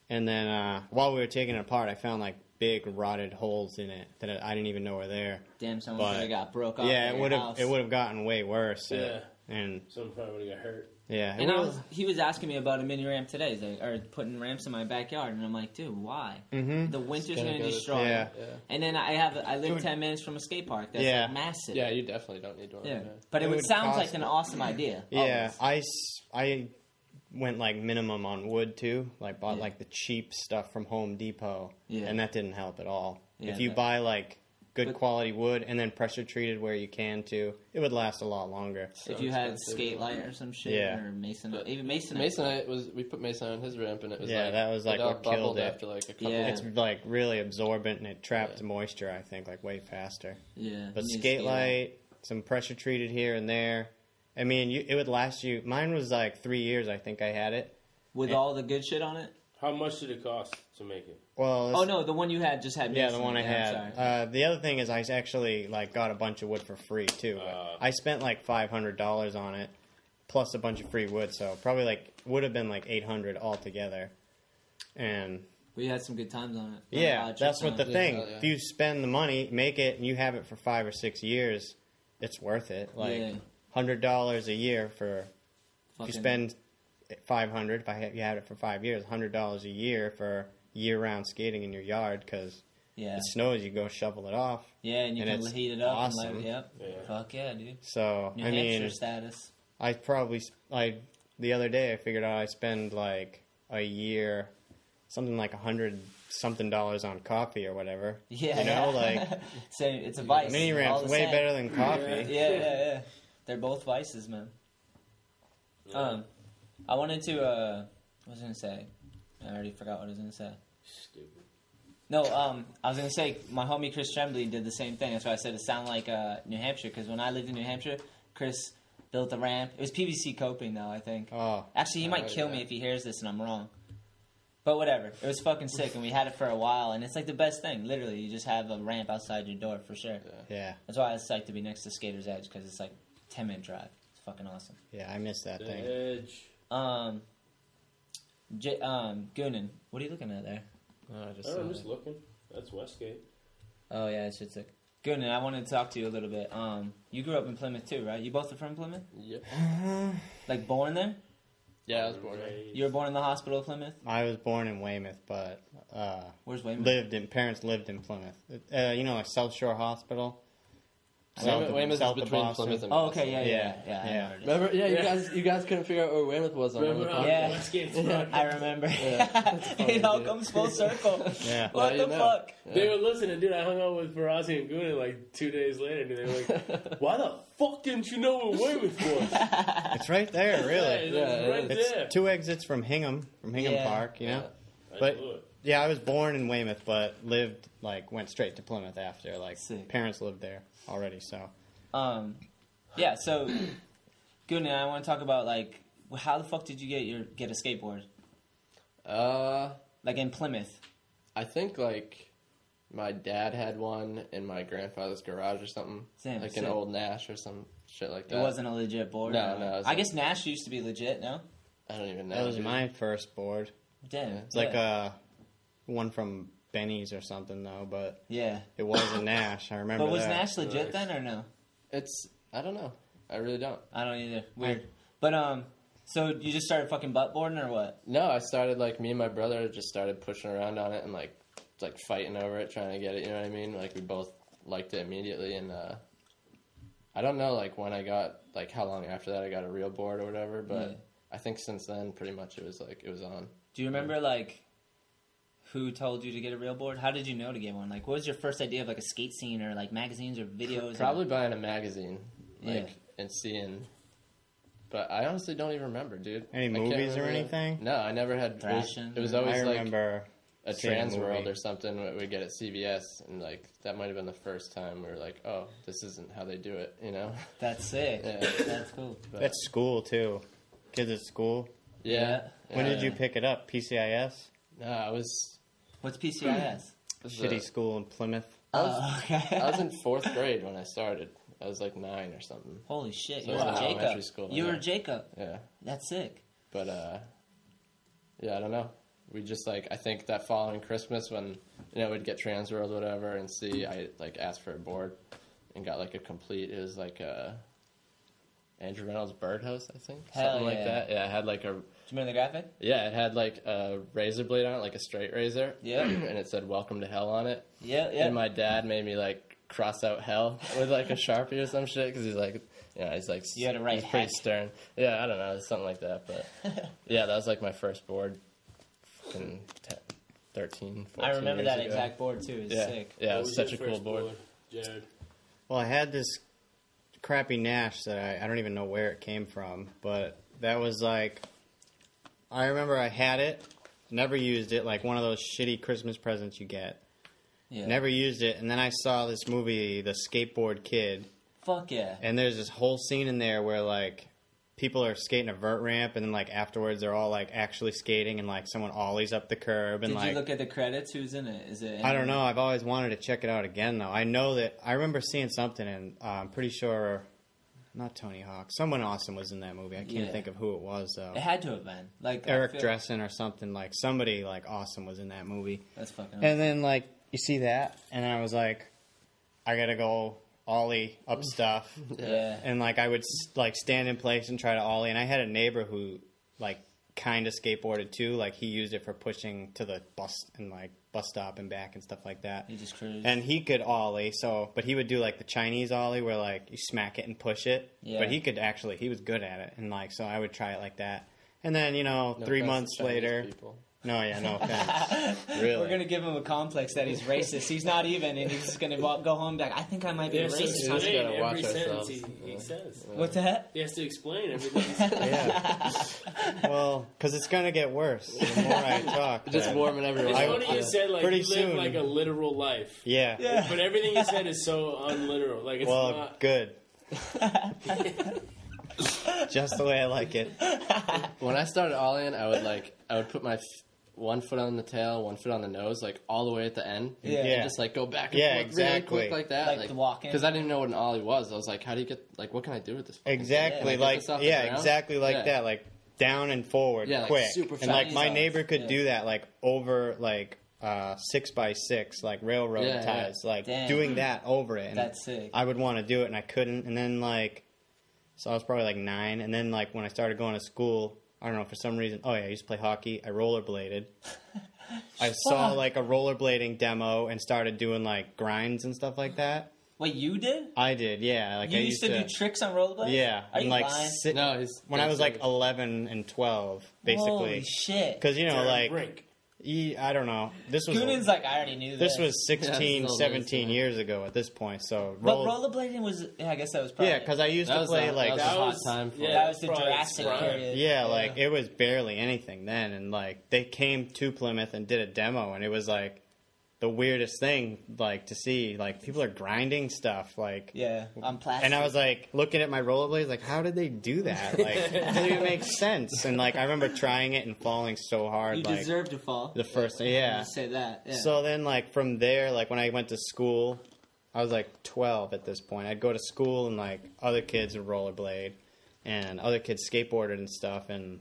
And then while we were taking it apart, I found like big rotted holes in it that I didn't even know were there. Damn, someone could have got broke off. Yeah, at your house. it would have gotten way worse. Yeah. And Someone probably would have got hurt. yeah. And he was asking me about a mini ramp today, he's like, or putting ramps in my backyard, and I'm like, dude, why? Mm-hmm. The winter's gonna going to go- destroy Yeah. it. And then I live 10 minutes from a skate park that's like massive. Yeah, you definitely don't need one. Yeah. Yeah. But it would sounds cost- like an awesome idea. Yeah, always. I went like minimum on wood too. Like bought like the cheap stuff from Home Depot, and that didn't help at all. Yeah, if you buy like good quality wood and then pressure treated where you can too, it would last a lot longer. If you had skate light or some shit, or masonite, even masonite. Masonite was, we put masonite on his ramp and it was that was like it all what killed bubbled it. after like a couple. It's like really absorbent and it trapped moisture. I think like way faster. Yeah. But you need skate light, some pressure treated here and there. I mean, it would last you. Mine was like 3 years. I think I had it with all the good shit on it. How much did it cost to make it? Well, Oh no, the one you had just had. yeah, masonite. the one I I'm had. sorry. The other thing is, I actually like got a bunch of wood for free too. I spent like $500 on it, plus a bunch of free wood. So probably would have been like $800 altogether. And We had some good times on it. yeah, that's what the thing. Yeah. If you spend the money, make it, and you have it for 5 or 6 years, it's worth it. Like $100 a year for. If you spend $500, you had it for 5 years, $100 a year for year-round skating in your yard because it snows. You go shovel it off. Yeah, and you can it's heat it up. awesome. And Yeah. Fuck yeah, dude. So New I Hampshire mean, status. I probably the other day I figured out I spend like a year, something like $100 something on coffee or whatever. Yeah, you know, like Same, it's a vice. mini all ramp's the way same. better than coffee. Yeah. They're both vices, man. I wanted to. What was I gonna say? I already forgot what I was gonna say. Stupid. No, I was gonna say my homie Chris Tremblay did the same thing. That's why I said it sounded like New Hampshire. Because when I lived in New Hampshire, Chris built a ramp. It was PVC coping, though. I think. Oh, Actually, he might kill me if he hears this and I'm wrong. But whatever. It was fucking sick, and we had it for a while, and it's like the best thing. Literally, you just have a ramp outside your door for sure. yeah. That's why I was psyched to be next to Skater's Edge because it's like 10-minute drive. It's fucking awesome. Yeah, I miss that The thing. edge. Goonan, what are you looking at there? Oh, I'm just looking. That's Westgate. Oh yeah, it's sick. Goonan, I wanted to talk to you a little bit. You grew up in Plymouth too, right? You both are from Plymouth? Yep. Like born there? Yeah, I was born there. You were born in the hospital of Plymouth? I was born in Weymouth, but Where's Weymouth? parents lived in Plymouth. You know, like South Shore Hospital. Weymouth is of between Boston. Plymouth and Oh, Boston. okay, yeah. I remember this. Remember? Yeah, you guys couldn't figure out where Weymouth was on Remember the how Yeah. Westgate's I remember. Yeah. It all comes full circle. Yeah. What Now the you know. fuck? They were listening, dude. I hung out with Farazi and Goonan like 2 days later, and they were like, "Why the fuck didn't you know where Weymouth was?" It's right there, really. Yeah, it's right It's there. 2 exits from Hingham Yeah. Park, you know? I But blew it. yeah, I was born in Weymouth, but went straight to Plymouth after. Sick. Parents lived there already, so. Yeah, so Goonan, I want to talk about like how the fuck did you get a skateboard? Like in Plymouth. I think like my dad had one in my grandfather's garage or something. Damn, like sick. an old Nash or some shit like that. It wasn't a legit board. No, no, it was I like- guess Nash used to be legit. No. I don't even know. That was dude. my first board. Damn. It's like one from Benny's or something, though, but Yeah. it wasn't Nash. I remember But was that. Nash legit then or no? I don't know. I really don't. I don't either. Weird. But so you just started fucking buttboarding or what? No, I started like me and my brother just started pushing around on it and like like fighting over it, trying to get it. You know what I mean? Like we both liked it immediately, and I don't know like when I got like how long after that I got a real board or whatever, but I think since then pretty much it was on. Do you remember like who told you to get a real board? How did you know to get one? Like, what was your first idea of like a skate scene or like magazines or videos? Probably buying a magazine, like and seeing. But I honestly don't even remember, dude. Any movies or anything? No, I never had. It was always I remember a Trans World or something that we get at CVS, and like that might have been the first time we were like, oh, this isn't how they do it, you know? That's sick. Yeah. That's cool. But that's school too. Kids at school. Yeah. When did you pick it up? PCIS? No, I was. What's PCIS? Shitty school in Plymouth. Okay. I was in 4th grade when I started. I was like 9 or something. Holy shit! So you were Jacob. School, you were Jacob. Yeah. That's sick. But yeah, I don't know. We just like I think that following Christmas when we'd get Trans World or whatever and see I like asked for a board and got like a complete. It was like Andrew Reynolds' Birdhouse, I think, something like that. Yeah, it had like a. Do you remember the graphic? Yeah, it had like a razor blade on it, like a straight razor. Yeah. And it said "Welcome to Hell" on it. Yeah. And my dad made me like cross out hell with like a Sharpie or some shit because he's like, he's like, you had to write he's pretty stern. Yeah, I don't know, something like that. But yeah, that was like my first board in 13, 14 I remember years that ago. exact board too. It was sick. Yeah, it was such a cool board. Jarrod? Well, I had this crappy Nash that I don't even know where it came from, but that was like, I remember I had it, never used it, like one of those shitty Christmas presents you get. Yeah. Never used it, and then I saw this movie, The Skateboard Kid. Fuck yeah. And there's this whole scene in there where, like, people are skating a vert ramp, and then, like, afterwards they're all, like, actually skating, and, like, someone ollies up the curb. And Did you look at the credits? Who's in it? Is it? I don't know. I've always wanted to check it out again, though. I know that, I remember seeing something, and I'm pretty sure, not Tony Hawk, someone awesome was in that movie. I can't think of who it was, though. It had to have been. Like Eric Dressen or something, like, somebody, like, awesome was in that movie. That's fucking awesome. And then, like, you see that, and I was like, I gotta go ollie up stuff. Yeah. And, like, I would, like, stand in place and try to ollie. And I had a neighbor who, like, kind of skateboarded, too. Like, he used it for pushing to the bus and, like, bus stop and back and stuff like that. He just cruised. And he could ollie, but he would do, like, the Chinese ollie where, like, you smack it and push it. Yeah. But he could actually, he was good at it. And, like, so I would try it like that. And then, 3 months later... People. No, yeah, no offense. Really? We're going to give him a complex that he's racist. He's not even, and he's just going to go home and be like, I think I might be racist. We gotta watch ourselves. He says. What's that? He has to explain everything he says. Yeah. Well, because it's going to get worse the more I talk. Just warming everyone up. It's funny you said, like, pretty you live, like, a literal life. Yeah. But everything you said is so unliteral. Like, it's not... good. Just the way I like it. When I started ollieing, I would put my one foot on the tail, one foot on the nose, like all the way at the end. Yeah. And just like go back and forth really quick like that. Like the walking. Because I didn't know what an ollie was. I was like, how do you get, like, what can I do with this? Exactly. Exactly like that. Like down and forward quick. Like super fast. And like my neighbor could do that like over like 6x6 like railroad ties. Like doing that over it. And that's sick. I would want to do it and I couldn't. And then like, so I was probably like 9. And then like when I started going to school, I don't know, for some reason, I used to play hockey. I rollerbladed. I saw, like, a rollerblading demo and started doing, like, grinds and stuff like that. Wait, you did? I did, yeah. Like, you used to do tricks on rollerblades? Yeah. Are you like, lying? When I was, like, 11 and 12, basically. Holy shit. Because, like... I don't know. This was Goonan's like, I already knew this. This was 16, 17 years ago at this point. So but rollerblading was, I guess that was probably... Yeah, because I used to play, like... That was a hot time for that was the Jurassic period. Yeah, like, it was barely anything then. And, like, they came to Plymouth and did a demo, and it was, like, the weirdest thing, like, to see. Like, people are grinding stuff, like... Yeah, on plastic. And I was, like, looking at my rollerblades, like, how did they do that? Like, it doesn't even make sense. And, like, I remember trying it and falling so hard. You like, deserve to fall. The first thing, yeah. You say that, yeah. So then, like, from there, like, when I went to school, I was, like, 12 at this point. I'd go to school and, like, other kids would rollerblade. And other kids skateboarded and stuff. And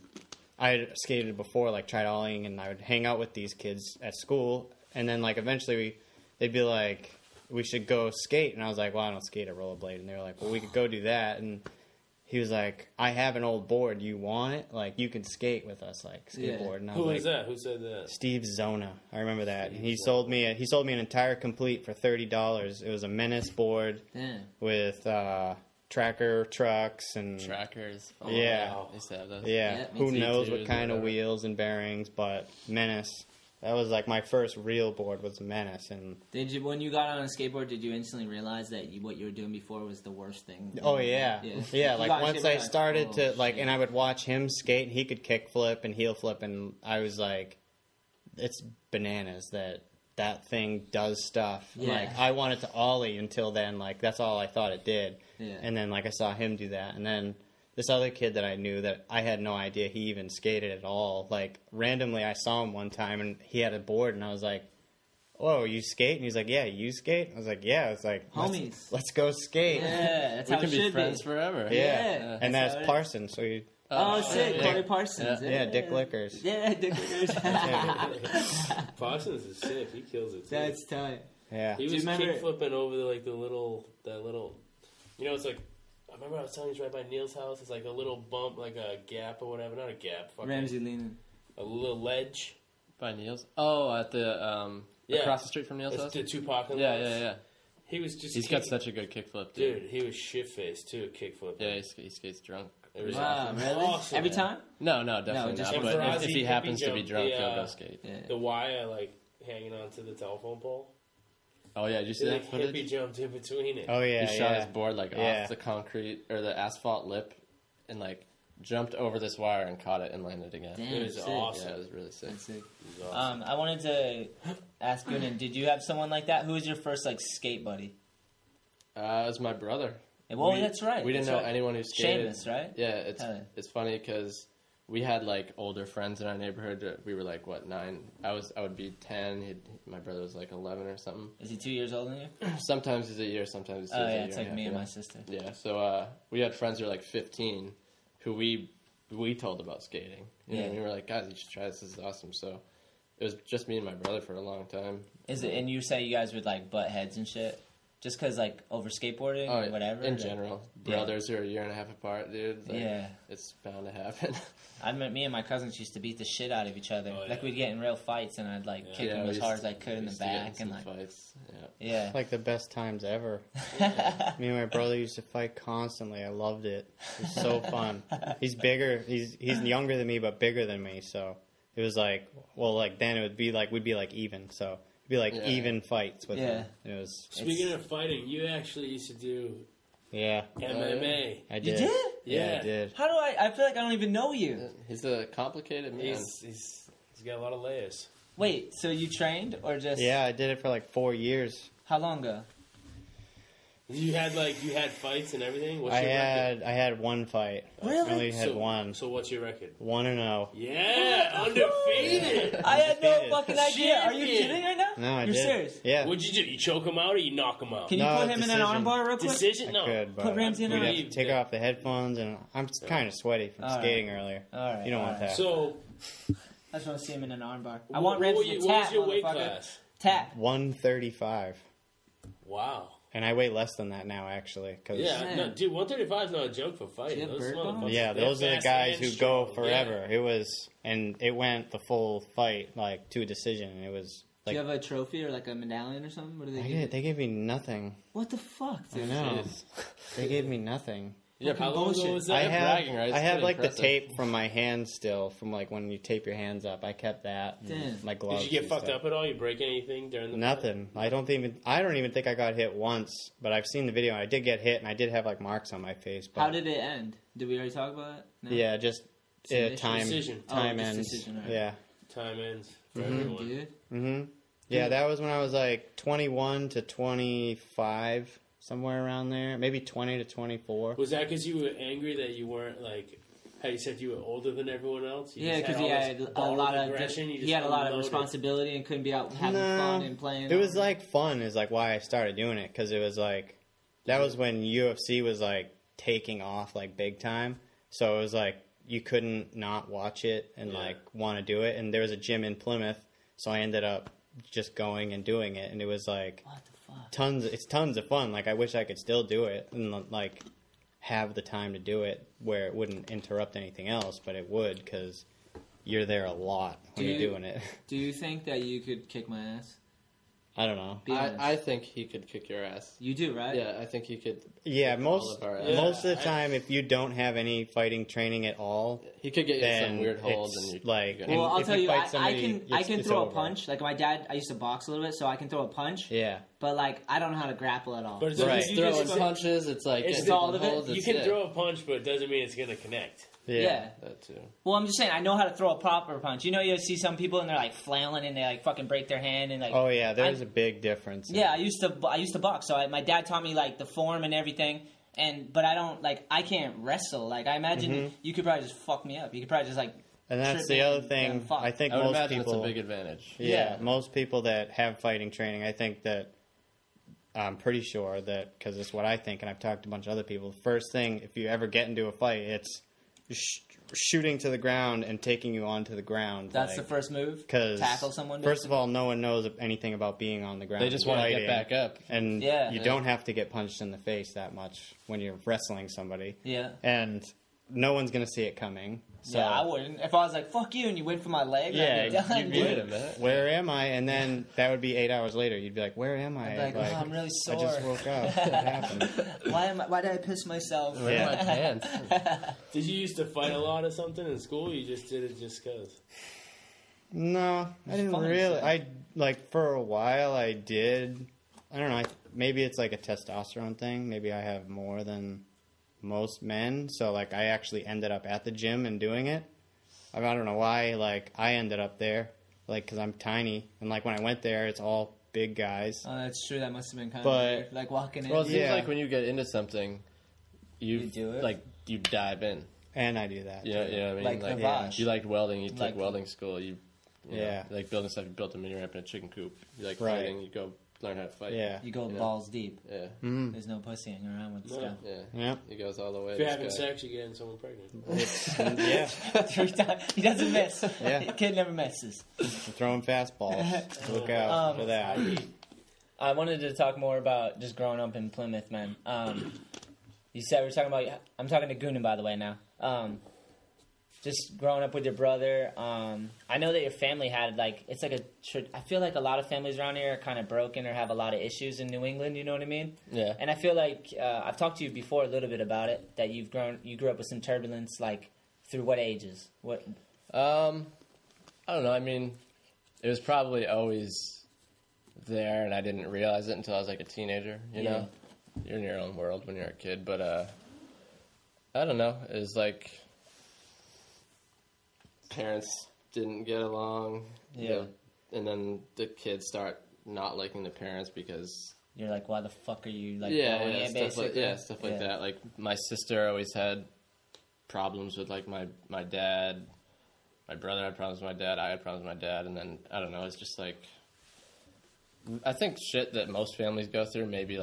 I had skated before, like, tried ollieing, and I would hang out with these kids at school. And then, like, eventually they'd be like, we should go skate. And I was like, well, I don't skate, I rollerblade. And they were like, well, we could go do that. And he was like, I have an old board. You want it? Like, you can skate with us, like, skateboard. And I was Who like, was that? Who said that? Steve Zona. I remember that. And he sold me an entire complete for $30. It was a Menace board with tracker trucks and trackers. Oh, yeah. Wow. They used to have those. Yeah. Who knows what kind of wheels and bearings, but Menace. That was like my first real board was a Menace. And did you, when you got on a skateboard, did you instantly realize that what you were doing before was the worst thing? Oh yeah, yeah. Like once I started to like, and I would watch him skate, and he could kick flip and heel flip, and I was like, it's bananas that thing does stuff. Yeah. Like I wanted to ollie until then. Like that's all I thought it did. Yeah. And then like I saw him do that, and then this other kid that I knew that I had no idea he even skated at all. Like, randomly I saw him one time, and he had a board, and I was like, "Oh, you skate?" And he's like, "Yeah, you skate?" I was like, "Yeah." It's like, homies. Let's go skate. Yeah, that's we how can it should be friends forever. Yeah. And that's Parsons, so you... Oh, sick. Corey Parsons. Yeah, Dick Lickers. Yeah, Dick Lickers. Parsons is sick. He kills it, too. That's tight. Yeah. He was kick flipping over that little... You know, it's like... I remember I was telling you, it's right by Neil's house. It's like a little bump, like a gap or whatever. Not a gap. Ramsey leaning. A little ledge. By Neil's? Oh, at the... across the street from Neil's house? The two parking lots. Yeah. He was just... He's got such a good kickflip, dude. Dude, he was shit-faced, too, kickflip. Yeah, he skates drunk. It was awesome. Really? Awesome, every time? No, definitely not. But if he happens to be drunk, he'll go skate. Yeah. The wire, like, hanging onto the telephone pole. Oh, yeah. Did you see that footage? Hippie jumped in between it. Oh, yeah, He shot his board, like, off the concrete, or the asphalt lip, and, like, jumped over this wire and caught it and landed again. Damn, it was awesome. Yeah, it was really sick. Awesome. I wanted to ask Goonan, did you have someone like that? Who was your first, like, skate buddy? It was my brother. Well, that's right. We didn't know anyone who skated. Seamus, right? Yeah, it's funny because we had like older friends in our neighborhood. We were like 9. I would be 10. My brother was like 11 or something. Is he 2 years older than you? Sometimes he's a year. Sometimes he's a year. It's like me and my sister. Yeah, so we had friends who were like 15, who we told about skating. You know, and we were like, guys, you should try this. This is awesome. So it was just me and my brother for a long time. Is it? And you say you guys would like butt heads and shit? Just because, like, over skateboarding or whatever? In general. Brothers who are a year and a half apart, dude. Like, it's bound to happen. I mean, me and my cousins used to beat the shit out of each other. Oh, yeah. Like, we'd get in real fights, and I'd, like, kick them as hard as I could in the back. And, like, fights. Yeah. Like the best times ever. Me and my brother used to fight constantly. I loved it. It was so fun. He's bigger. He's younger than me, but bigger than me. So it was like, well, like, then it would be like, we'd be like even. So be like even fights with him. It was. Speaking of fighting, you actually used to do MMA. I did. You did? Yeah, I did. How do I feel like I don't even know you. He's a complicated man. He's got a lot of layers. Wait, so you trained or just? Yeah, I did it for like 4 years. How long ago? You had fights and everything. What's I your record? had one fight. Really? I only had one. So what's your record? 1-0. Yeah, undefeated. I had no fucking idea. Are you kidding right now? No, You're did. serious? Yeah. What'd you do? You choke him out or you knock him out? Can you put him in an armbar real quick? Decision? No. I could, but Put Ramsey in we'd an have to take off the headphones, and I'm kind of sweaty from skating earlier. All right. You don't want that. So, I just want to see him in an armbar. I want Ramsey to tap, what was your weight motherfucker. class? Tap. 135. Wow. And I weigh less than that now, actually. Cause No, dude, 135 is not a joke for fighting. Do you have Those bird bones? motherfuckers, yeah, they're those are the fast guys and who strong. go forever. Yeah. It went the full fight, like, to a decision. And it was like. Do you have a trophy or like a medallion or something? What do they give you? They gave me nothing. What the fuck, dude? I know. They gave me nothing. Yeah, How long ago was that? I have, bragging, right? I have pretty like impressive. the tape from my hands still, from like when you tape your hands up. I kept that. Damn. My gloves. Did you get and fucked stuff. up at all? You break anything during the Nothing. I don't even think I got hit once, but I've seen the video. I did get hit, and I did have like marks on my face. But How did it end? Did we already talk about it? No? yeah, just time. Decision. Time just ends. decision, right. Yeah. time ends for everyone? Dude. Mm-hmm. Yeah, that was when I was like 21 to 25, somewhere around there. Maybe 20 to 24. Was that because you were angry that you weren't like? How you said you were older than everyone else? You Yeah, just because he all had this a ball lot of aggression, you he just had a lot of unloaded. responsibility and couldn't be out having fun and playing. It was like fun is like why I started doing it, because it was like that was when UFC was like taking off like big time. So it was like you couldn't not watch it and like want to do it. And there was a gym in Plymouth, so I ended up just going and doing it. And it was like what the fuck? tons of fun. Like I wish I could still do it and like have the time to do it where it wouldn't interrupt anything else, but it would because you're there a lot when you're doing it. Do you think that you could kick my ass? I don't know. I think he could kick your ass. You do, right? Yeah, I think he could. Yeah, most of our of the time, if you don't have any fighting training at all, he could get you in some weird holds. And you, like, well, I'll tell you, I can throw over. a punch. Like my dad, I used to box a little bit, so I can throw a punch. Yeah. But like, I don't know how to grapple at all. But it's Right. throwing punches, it's like it's all of it. holds, You can throw a punch, but it doesn't mean it's gonna connect. Yeah. That too. Well, I'm just saying, I know how to throw a proper punch. You know, you see some people and they're like flailing and they like fucking break their hand and like. Oh yeah, there's a big difference. Yeah, I used to box, so my dad taught me like the form and everything. But I don't I can't wrestle. Like I imagine you could probably just fuck me up. You could probably just like. And that's trip the me other and thing. fuck. I think I would most imagine people. it's a big advantage. Yeah, most people that have fighting training, I think that. I'm pretty sure that because it's what I think, and I've talked to a bunch of other people. First thing, if you ever get into a fight, it's shooting to the ground and taking you onto the ground. That's the first move. Because tackle someone. First of all, no one knows anything about being on the ground. They just want to get back up, and you don't have to get punched in the face that much when you're wrestling somebody. Yeah, and no one's gonna see it coming. So, yeah, I wouldn't. If I was like, fuck you, and you went for my leg, I'd be done, you'd be, where am I? And then that would be 8 hours later. You'd be like, where am I? I'd be like, oh, I'm really sore. I just woke up. What happened? Why did I piss myself? Where are my pants? Did you used to fight a lot or something in school? Or you just did it just because? No, I didn't really. I for a while I did. I don't know. Maybe it's like a testosterone thing. Maybe I have more than most men, so I actually ended up at the gym and doing it. I don't know why. I ended up there, because I'm tiny, and when I went there, it's all big guys. Oh, that's true. That must have been kind of weird. Like walking in. Well, it seems like when you get into something, you do it. You dive in, and I do that. You know what I mean? You liked welding. You took welding school. You know, building stuff. You built a mini ramp in a chicken coop. You like fighting. You go. Learn how to fight. Yeah. You go balls deep. Yeah. Mm-hmm. There's no pussying around with stuff. Yeah. He goes all the way. If you're having sex, you're getting someone pregnant. Yeah. 3 times. He doesn't miss. Yeah. The kid never misses. Throwing fastballs. Look out for that. I wanted to talk more about just growing up in Plymouth, man. You said we're talking about. I'm talking to Goonan, by the way, now. Just growing up with your brother, I know that your family had it's I feel like a lot of families around here are kind of broken or have a lot of issues in New England. You know what I mean? Yeah. And I feel like I've talked to you before a little bit about it. That you grew up with some turbulence. Through what ages? What? I don't know. I mean, it was probably always there, and I didn't realize it until I was a teenager. You know, you're in your own world when you're a kid, but I don't know. It was parents didn't get along. Yeah. And then the kids start not liking the parents because You're like, why the fuck are you stuff like that. My sister always had problems with my dad. My brother had problems with my dad. I had problems with my dad, and then I don't know. It's just I think shit that most families go through, maybe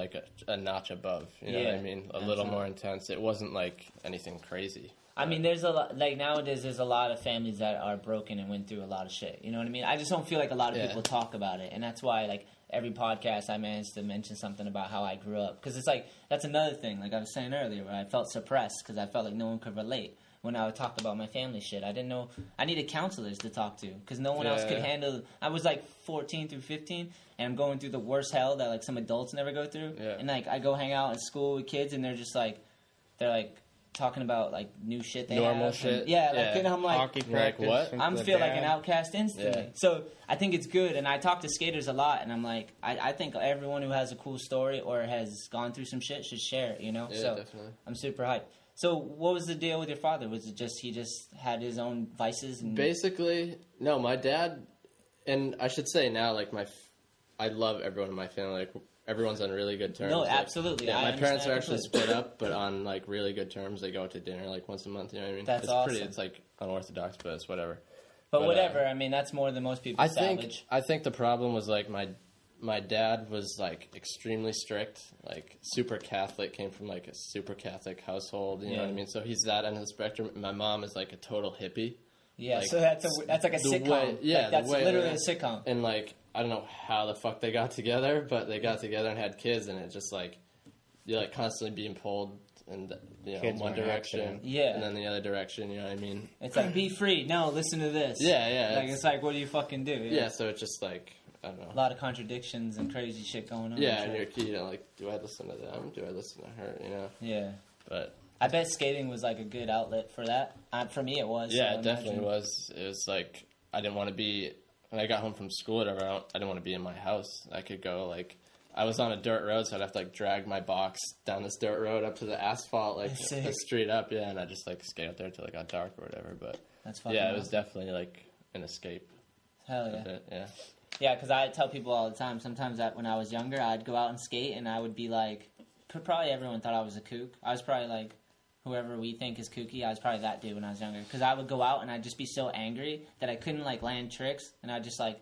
a notch above. You know what I mean? A little more intense. It wasn't anything crazy. I mean, there's a lot, nowadays there's a lot of families that are broken and went through a lot of shit. You know what I mean? I just don't feel like a lot of people talk about it. And that's why, every podcast I managed to mention something about how I grew up. Because it's that's another thing, I was saying earlier, where I felt suppressed because I felt like no one could relate when I would talk about my family shit. I didn't know, I needed counselors to talk to because no one else could handle. I was 14 through 15 and I'm going through the worst hell that some adults never go through. Yeah. And I go hang out at school with kids and they're just they're talking about new shit they normal have. Shit. And I'm hockey practice. What? I'm feel like an outcast instantly. Yeah. So I think it's good, and I talk to skaters a lot, and I'm I think everyone who has a cool story or has gone through some shit should share it. Yeah, so definitely. I'm super hyped. So what was the deal with your father? Was it just he just had his own vices? And basically, no. My dad, and I should say now, I love everyone in my family. Everyone's on really good terms. No, absolutely. Yeah, my parents are actually split up, but on really good terms. They go out to dinner once a month. You know what I mean? That's awesome. It's unorthodox, but it's whatever. But whatever. I mean, that's more than most people salvage. I think the problem was my dad was extremely strict, super Catholic. Came from a super Catholic household. You know what I mean? So he's that end of the spectrum. My mom is a total hippie. Yeah, so that's like a sitcom. That's literally a sitcom. And I don't know how the fuck they got together, but they got together and had kids, and it just you're constantly being pulled in Kids one were an direction, accident. Yeah. and then the other direction. You know what I mean? It's like, be free. No, listen to this. Yeah. Like, it's like, what do you fucking do? Yeah. So it's just like, I don't know. A lot of contradictions and crazy shit going on. Yeah, and you're key, like, do I listen to them? Do I listen to her? Yeah. But I bet skating was like a good outlet for that. For me, it was. yeah, so it definitely was. It was like, I didn't want to be, when I got home from school, whatever, I didn't want to be in my house. I could go, like, I was on a dirt road, so I'd have to, like, drag my box down this dirt road up to the asphalt, like, the street up, and I just, like, skate up there until it got dark or whatever. But that's fucking yeah, it was definitely, like, an escape. Hell yeah. Yeah. Yeah, because I tell people all the time, sometimes when I was younger, I'd go out and skate, and I would be like, probably everyone thought I was a kook. I was probably like, whoever we think is kooky, I was probably that dude when I was younger. Because I would go out, and I'd just be so angry that I couldn't, like, land tricks, and I'd just, like,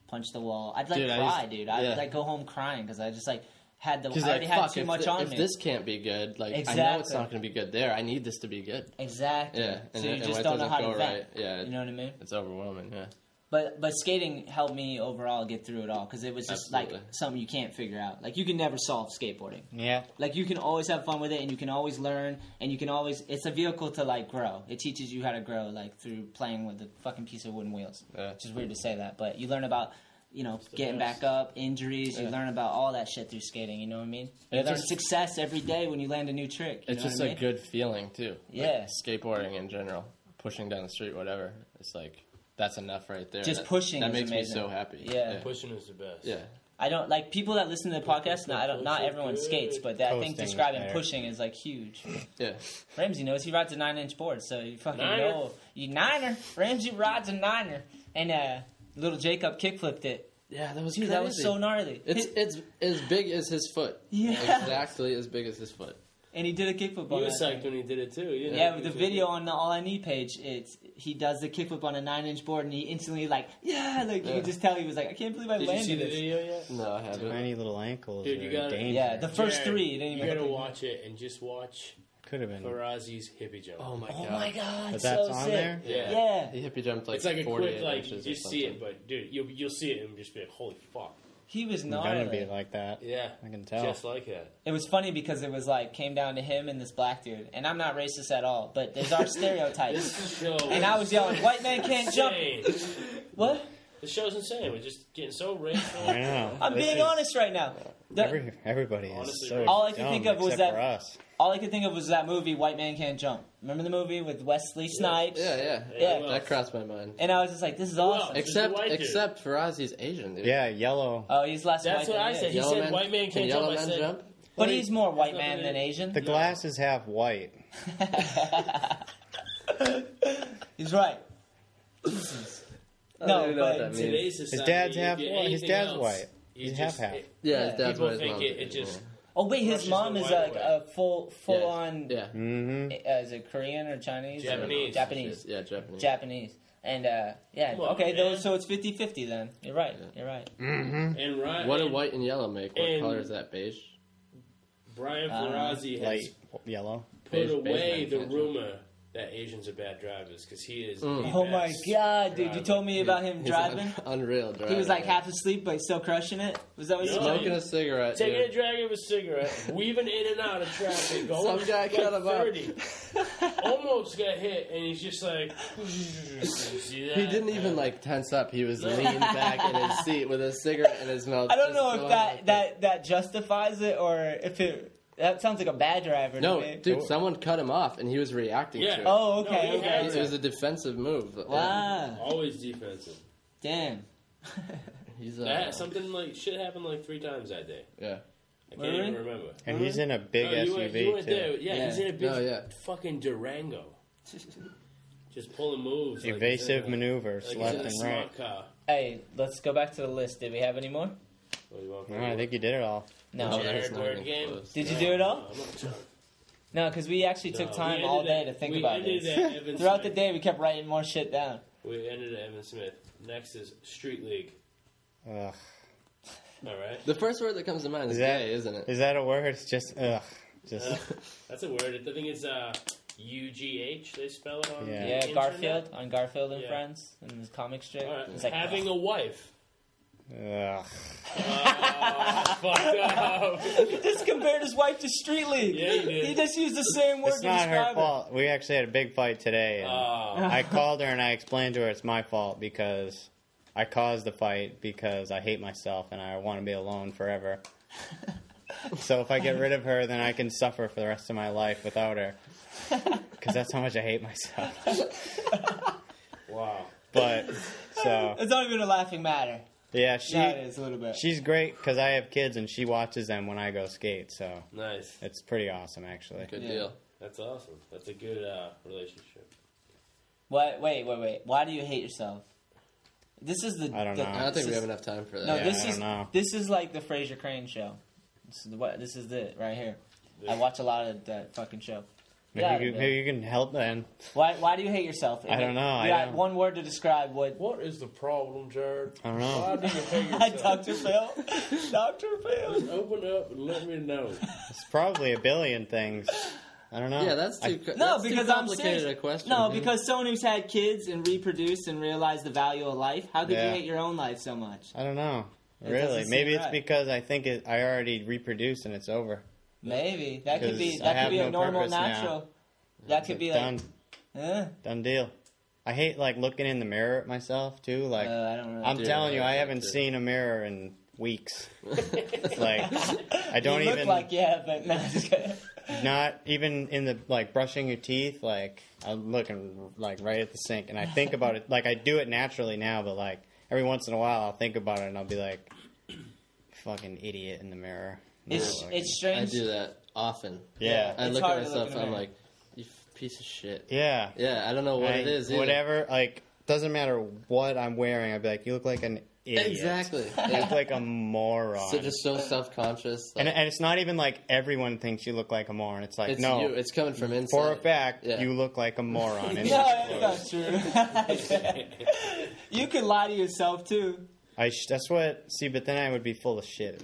punch the wall. I'd, like, cry, dude. I'd, like, go home crying, because I just, like, I already had too much on me. If this can't be good, like, exactly. I know it's not going to be good there. I need this to be good. Exactly. Yeah. So you just don't know how to vent. Right, yeah. You know what I mean? It's overwhelming, yeah. But skating helped me overall get through it all because it was just like something you can't figure out. Like you can never solve skateboarding. Yeah. Like you can always have fun with it and you can always learn and you can always. It's a vehicle to like grow. It teaches you how to grow like through playing with a fucking piece of wooden wheels. Yeah. Which is weird to say that, but you learn about getting back up, injuries. You learn about all that shit through skating. You know what I mean? You learn success every day when you land a new trick. It's just a good feeling too. Yeah. Like skateboarding in general, pushing down the street, whatever. It's like. That's enough right there. Just pushing that makes amazing. me so happy. Yeah. Pushing is the best. Yeah. I don't like people that listen to the podcast. Not everyone skates, but I think describing pushing is like huge. Yeah. Ramsey knows he rides a 9-inch board, so you fucking know. You niner. Ramsey rides a niner, and little Jacob kickflipped it. Yeah, that was crazy. That was so gnarly. It's as big as his foot. Yeah. Exactly as big as his foot. And he did a kickflip on that. He was psyched when he did it too. Yeah, with the video on the All I Need page, he does the kickflip on a 9-inch board, and he instantly you can just tell he was like, I can't believe I landed this. Did you see the video yet? No, I haven't. Tiny little ankles. Dude, you got Yeah, the first three. You gotta watch it and just watch. Could have been Farazi's hippie jump. Oh my god! Oh my god! But that's so on sick. there. Yeah. He hippie jumped like it's like a quick inches you just see it, but dude, you'll see it and just be like, holy fuck. He was It's gnarly. gonna be like that. Yeah, I can tell. just like that. It was funny because it was like came down to him and this black dude, and I'm not racist at all, but there's our stereotypes. And I was yelling, "White man can't jump!" What? The show's insane. We're just getting so racial. I know. I'm being honest right now. Everybody is Honestly, so all I could dumb think of was except that. for us. All I could think of was that movie, White Man Can't Jump. Remember the movie with Wesley Snipes? Yeah. That crossed my mind. And I was just like, this is awesome. Except Farazi's Asian, dude. Yeah, yellow. Oh, he's less That's white what than I said. He Yellow said men- white man Can can't yellow jump. I men said, jump? But he's more white man than Asian. The glass is half white. He's right. No, but today's society, His dad's half if you're white. His anything dad's else, white. you He's just- half. Yeah, his dad's People white. think it just. oh wait, his Rushes mom the is white like a full on. Yeah. Mm-hmm. Is it Korean or Chinese? Japanese. Japanese. Yeah, Japanese. Japanese. And yeah, Come on, okay, man. so it's 50-50 then. You're right. Yeah. You're right. Mm-hmm. And Ryan, What do white and yellow make? What and- color is that? Beige? Brian Farazi has Light yellow. put Beige away man the can't rumor that Asians are bad drivers because he is. the Oh my best god, dude! You driver. told me about him He's driving. Unreal driving. He was like half asleep but still crushing it. Was that what you No. told smoking me? a cigarette. Taking dude. a drag of a cigarette, weaving in and out of traffic, going Some guy like cut him up. 30. Almost got hit, and he's just like, you see that? He didn't even like tense up. He was leaning back in his seat with a cigarette in his mouth. I don't just know if going that, like that justifies it or if it. That sounds like a bad driver. No, to me. dude, someone cut him off, and he was reacting Yeah. to it. Oh, No, okay, he okay. had It was a defensive move. Wow. Always defensive. Damn. He's Something like shit happened like 3 times that day. yeah. I can't even remember. And he's in a big No, SUV you went too. there. Yeah, he's in a big Oh, yeah. fucking Durango. Just pulling moves. Evasive maneuvers like left he's in a and smart right. car. Hey, let's go back to the list. Did we have any more? What do you want No, from I me? think you did it all. No. Oh, there's Jarrod not word even game? close. Did you do it all? No, I'm not done. No, because we actually took No, time we all ended day at- to think we about ended this. at Evan Throughout the Smith. day, we kept writing more shit down. We ended at Evan Smith. Next is Street League. Ugh. All right. The first word that comes to mind is gay, isn't it? Is that a word? It's just ugh. Just That's a word. I think it's UGH. They spell it on. Yeah. the Yeah, internet. Garfield on Garfield and Yeah. Friends in his comic strip. All right. It's like Having a wife. Ugh. Fucked up. He just compared his wife to Street League. Yeah, he did. He just used the same word It's to not describe her fault. We actually had a big fight today. And I called her and I explained to her it's my fault because I caused the fight because I hate myself and I want to be alone forever. So if I get rid of her, then I can suffer for the rest of my life without her. Because that's how much I hate myself. Wow. But, so... It's not even a laughing matter. Yeah, it is a little bit. She's great because I have kids and she watches them when I go skate. So Nice. it's pretty awesome, actually. Good deal. That's awesome. That's a good relationship. What? Wait. Why do you hate yourself? This is the... I don't know. I don't think we have enough time for that. No, Yeah, I don't know. this is like the Fraser Crane show. This is it right here. I watch a lot of that fucking show. Maybe you can help then. Why do you hate yourself? I don't know. You got one word to describe what... What is the problem, Jared? I don't know. Why do you hate yourself? Dr. Phil? Dr. Phil? Just open up and let me know. It's probably a billion things. I don't know. Yeah, that's too No, that's because too I'm complicated serious. a question. No, dude. because someone who's had kids and reproduced and realized the value of life, how could you Yeah. hate your own life so much? I don't know. It Really? doesn't seem Maybe it's right. because I think I already reproduced and it's over. Maybe. That could be Because I have a no normal, purpose now. natural. That could be like... Done deal. I hate like looking in the mirror at myself too. Like I don't know. I'm Dude, telling you, I I hate haven't that, too. seen a mirror in weeks. Like I don't you look even like you have, but no, just kidding. not even in the like brushing your teeth. Like I'm looking like right at the sink, and I think about it. Like I do it naturally now, but like every once in a while, I'll think about it, and I'll be like, "Fucking idiot" in the mirror. It's Like, it's strange. I do that often. yeah, I It's look hard at to look myself in the and I'm mirror. like, you piece of shit. yeah. Yeah, I don't know what it is. Either. Whatever. Like doesn't matter what I'm wearing. I'd be like, "You look like an idiot." Exactly. You look like a moron. So just so self-conscious. And Like, it's not even like everyone thinks you look like a moron. It's like, it's no, you. It's coming from inside. for a fact, Yeah. you look like a moron. in No, these that's clothes. not true. You can lie to yourself too. That's what, see, but then I would be full of shit.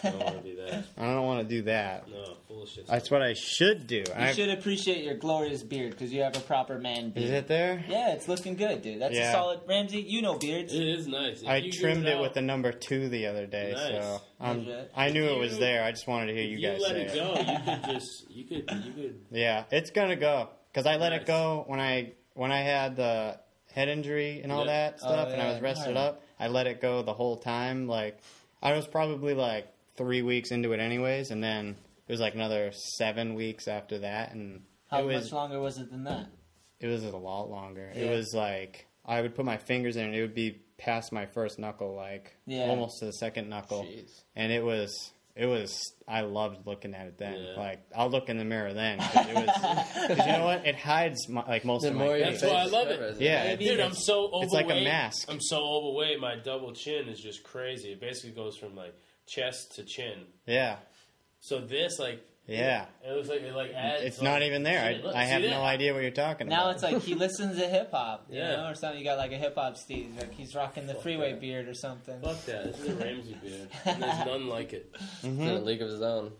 I don't want to do that. I don't want to do that. No, full of shit. That's what I should do. You should appreciate your glorious beard because you have a proper man beard. Is it there? Yeah, it's looking good, dude. That's Yeah. a solid... Ramsey, you know beards. It is nice. If I you trimmed grew it out, with the number 2 the other day, Nice. so Legit. I knew it was You- there. I just wanted to hear you you guys let say it it. go. You could just, you could. Yeah, it's gonna go because I let Nice. it go when I had the head injury and all Yeah. that stuff, and I yeah. was rested Right. up. I let it go the whole time. Like I was probably like 3 weeks into it, anyways, and then it was like another 7 weeks after that, and How it was much longer was it than that? it was a lot longer. Yeah. It was like I would put my fingers in, and it would be past my first knuckle, like Yeah. almost to the second knuckle, Jeez. and it was. I loved looking at it then. Yeah. Like I'll look in the mirror then. 'Cause it was, 'cause you know what? It hides like most The of more my your face. That's why I face love it. covers Yeah, Dude, I'm so overweight. It's like a mask. I'm so overweight. My double chin is just crazy. It basically goes from like chest to chin. Yeah, So this, like, yeah. it looks like it like adds. It's like, not even there. shit, look, I see have that? no idea what you're talking Now about. it's like he listens to hip hop, you Yeah. know, or something. You got like a hip hop Steve, like he's rocking the Fuck freeway that. beard or something. Fuck that. This is a Ramsey beard. And there's none like it. In a league of his own.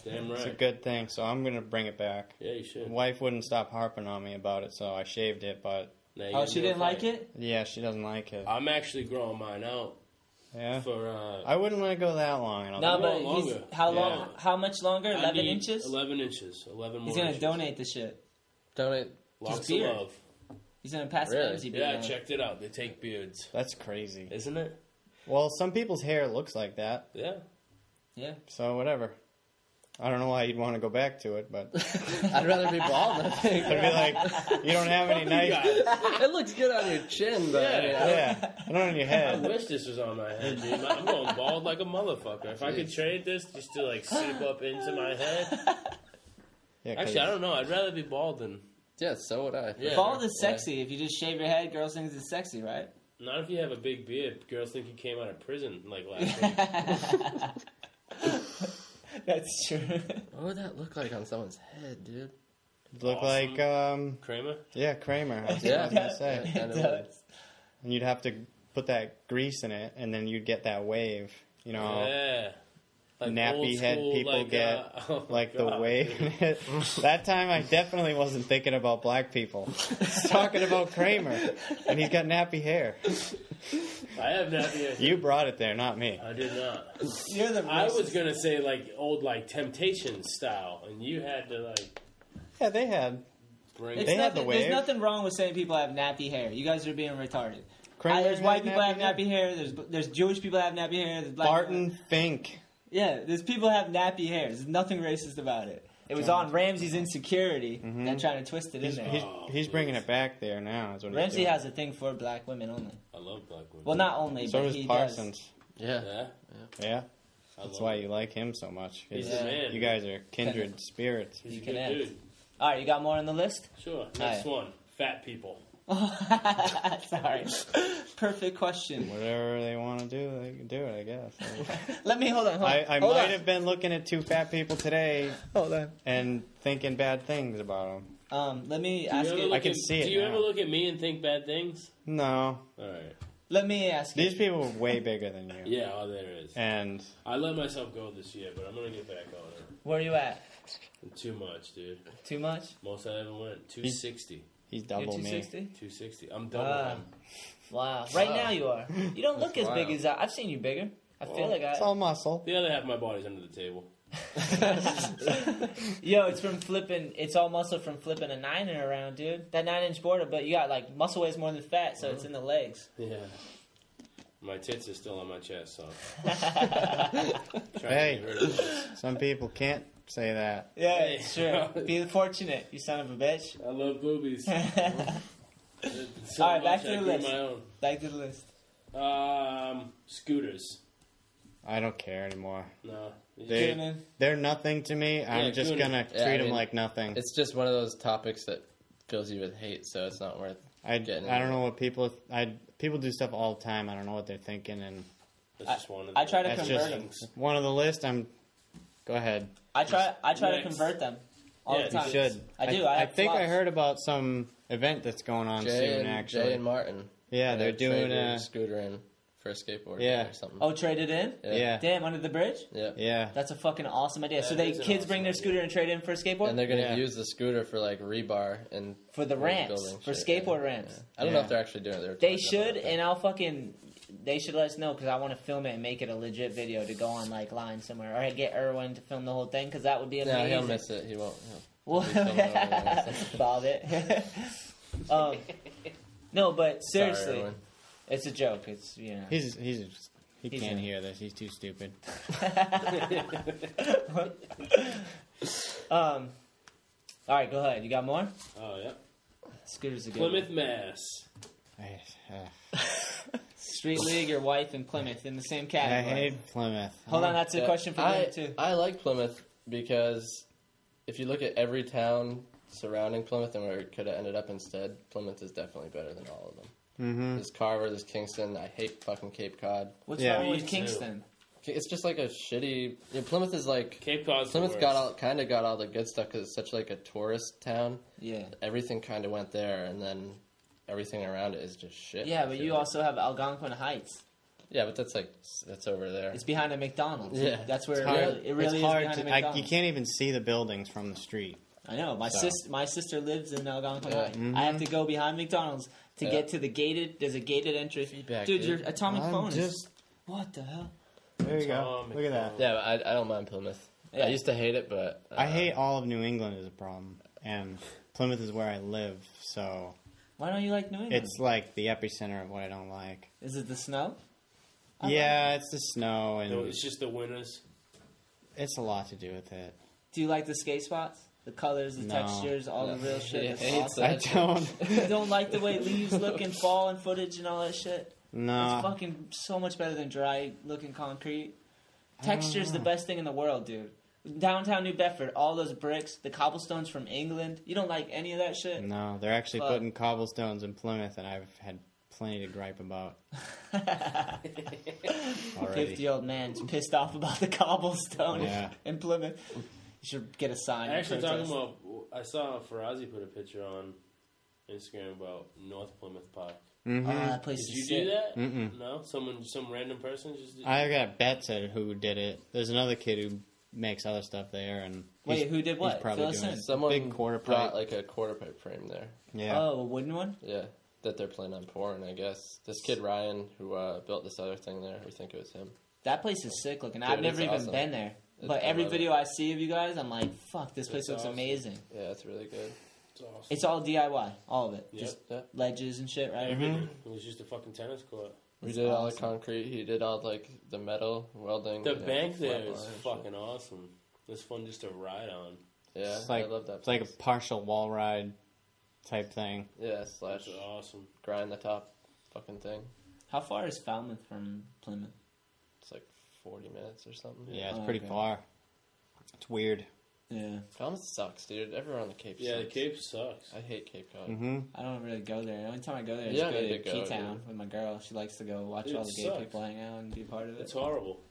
Damn It's a right. good thing. So I'm gonna bring it back. Yeah, you should. Wife wouldn't stop harping on me about it, so I shaved it. But Now you Oh, gotta she do a didn't like fight. it? yeah, she doesn't like it. I'm actually growing mine out Yeah, for. I wouldn't let it go that long. No, I'm but going he's longer. how Yeah. long? How much longer? I 11 need inches. 11 inches. 11 more. He's gonna inches. donate the shit. Donate. Lots of beard. love. He's gonna pass Really? the Ramsey beard. Yeah, I on. checked it out. They take beards, That's crazy. isn't it? Well, some people's hair looks like that, Yeah. Yeah. so whatever. I don't know why you'd want to go back to it, but I'd rather be bald, I think. I'd be like, you don't have any nice. It looks good on your chin, but I mean, Yeah, not on your I head. wish this was on my head, dude. I'm going bald like a motherfucker. If I could trade this just to like seep up into my head. Yeah, 'cause- Actually, I don't know. I'd rather be bald than yeah, so would I. Yeah. Bald is sexy. If you just shave your head, girls think it's sexy, right? not if you have a big beard. Girls think you came out of prison like last week. That's true. What would that look like on someone's head, dude? look Awesome. like Kramer. yeah, Kramer. That's what I Yeah. was gonna say. Yeah. It Kinda does. And you'd have to put that grease in it, and then you'd get that wave. You know, Yeah. Like nappy head school, people get, like God, the wave. That time I definitely wasn't thinking about black people. I was talking about Kramer, and he's got nappy hair. I have nappy hair. You brought it there, not me. I did not. You're the I was gonna say like old like Temptation style, and you had to like Yeah, they had. bring. They had the wave. There's nothing wrong with saying people have nappy hair. You guys are being retarded. Kramer There's white had people that have hair. nappy hair. There's Jewish people that have nappy hair. There's black Barton people. Fink. Yeah, there's people that have nappy hair. There's nothing racist about it. It was on Ramsey's Insecurity and trying to twist it in there. He's bringing it back there now. Is what he's Ramsey doing. has a thing for black women only. I love black women. Well, not only, So but does he Parsons. Yeah. Yeah, Yeah. I That's love why it. you like him so much. 'Cause He's the man. You guys are kindred spirits. He's a You good can dude. All right, you got more on the list? Sure. Next Alright. one. Fat people. Sorry. Perfect question. Whatever they want to do, they can do it, I guess. Let me hold on. I Hold might on. have been looking at two fat people today Hold on. and thinking bad things about them. Let me ask you. I can see it Do you now. ever look at me and think bad things? No. Alright. Let me ask you. These people are way bigger than you. Yeah, oh, there is. And I let myself go this year, but I'm gonna get back on it. Where are you at? Too much, dude. Too much? Most I ever went. 260. he's You're double me. 260? 260. I'm double Wow. him. Wow. Right Wow. now you are. You don't look That's as big wild. as I've seen you bigger. I feel like It's I. all muscle. The other half of my body's under the table. Yo, it's from flipping. It's all muscle from flipping a 9er around, dude. That 9-inch boarder, but you got like muscle weighs more than fat, so it's in the legs. Yeah. My tits are still on my chest, so. Hey. Trying to get rid of those. Some people can't say that. Yeah, Hey. sure. Be fortunate, you son of a bitch. I love boobies. All So right, back much, to I the grew list. my own. Back to the list. Scooters. I don't care anymore. No. They- Goonan. They're nothing to me. I'm Yeah, just Goonan. gonna treat Yeah, I them mean, like nothing. It's just one of those topics that fills you with hate, so it's not worth I getting don't into know what people. People do stuff all the time. I don't know what they're thinking, and That's just one of I try to that's convert just them. one of the list. Go ahead. I try to Next. convert them all Yeah, the you time. Should I do. I have think I flops. heard about some event that's going on soon. Actually, Jay and Martin. yeah, And they're doing trading a. a scooter in for a skateboard Yeah. or something. Oh, traded in? Yeah, Damn, under the bridge? Yeah. yeah. That's a fucking awesome idea. So That they is an kids awesome bring their idea. scooter and trade in for a skateboard? And they're going to Yeah. use the scooter for like rebar and For the ramps, building for shit, skateboard yeah. ramps. Yeah. I don't know Yeah. if they're actually doing it. They should, and I'll fucking. They should let us know because I want to film it and make it a legit video to go on like line somewhere, or I'd get Erwin to film the whole thing because that would be No, amazing. he'll miss it. He won't. Well, He'll be filming over there. Bob it. No, but seriously, Sorry, Erwin. it's a joke. It's He He's can't a- hear this. He's too stupid. All right, go ahead. You got more? Oh, yeah. Scooters are good. Plymouth, Mass. Street League, your wife, and Plymouth in the same I category. hate Plymouth. Hold on, that's a Yeah, question for I, you too. I like Plymouth because if you look at every town surrounding Plymouth and where it could have ended up instead, Plymouth is definitely better than all of them. Mm-hmm. There's Carver, there's Kingston. I hate fucking Cape Cod. What's Yeah. wrong Me with too. Kingston? It's just like a shitty. Plymouth is like Cape Cod's the Plymouth worst. got all the good stuff because it's such like a tourist town. Yeah. Everything kind of went there, and then everything around it is just shit. Yeah, I but feel you like. also have Algonquin Heights. Yeah, but that's over there. It's behind a McDonald's. Yeah. That's where It's it hard, really, it really it's is hard behind a to. McDonald's. You can't even see the buildings from the street. I know. My So. my sister lives in Algonquin Yeah. Heights. I have to go behind McDonald's to Yeah. get to the gated. There's a gated entry. Feedback, dude, dude. your atomic I'm phone is. just- What the hell? There you go. Atomic Look at that. phone. Yeah, but I don't mind Plymouth. Yeah. I used to hate it, but I hate all of New England is a problem, and Plymouth is where I live, so Why don't you like New England? it's like the epicenter of what I don't like. Is it the snow? I Yeah, it's the snow, No, and it's just the winners. it's a lot to do with it. Do you like the skate spots? The colors, the No. textures, all the real shit. He That's hates awesome. I that. don't. You don't like the way leaves look and fall and footage and all that shit? It's No. fucking so much better than dry looking concrete. I don't Texture's the know. best thing in the world, dude. Downtown New Bedford, all those bricks, the cobblestones from England. You don't like any of that shit? No, they're actually Fuck. putting cobblestones in Plymouth, and I've had plenty to gripe about already. 50-year-old man's pissed off about the cobblestone Yeah. in Plymouth. You should get a sign. Actually, and talking protest. about, I saw Farazi put a picture on Instagram about North Plymouth Park. Oh, that place Did is you do sick. that? Mm-mm. No? Some random person just did I got bets at who did it. There's another kid who makes other stuff there, and Wait, who did what? He's probably Fill us doing in. it. Someone Big quarter brought pipe. like a quarter pipe frame there. Yeah. Oh, a wooden one? Yeah, that they're planning on pouring, I guess. This kid Ryan, who built this other thing there, we think it was him. That place is sick looking. Dude, I've never it's even awesome. been there. It's But cool, every I love video I see of you guys, I'm like, fuck, this place It's looks awesome. amazing. Yeah, it's really good. It's awesome. It's all DIY, all of it. Yep. Just Yeah. ledges and shit, right? Everything. It was just a fucking tennis court. We That's did all the awesome. concrete. He did all like the metal welding. The you know, bank there flat is line and fucking awesome. It's fun just to ride on. shit. Yeah, It's like, I love that. it's like a place. partial wall ride type thing. Yeah, slash That's awesome. grind the top fucking thing. How far is Falmouth from Plymouth? It's like 40 minutes or something. Yeah, it's Oh, pretty okay. far. It's weird. Yeah. Falmouth sucks, dude. Everywhere on the Cape Yeah, the sucks. Cape sucks. I hate Cape Cod. Mm-hmm. I don't really go there. The only time I go there is Yeah, go I to need to go, Keytown dude. with my girl. She likes to go watch Dude, all it the gay sucks. people hang out and be part of it. It's horrible.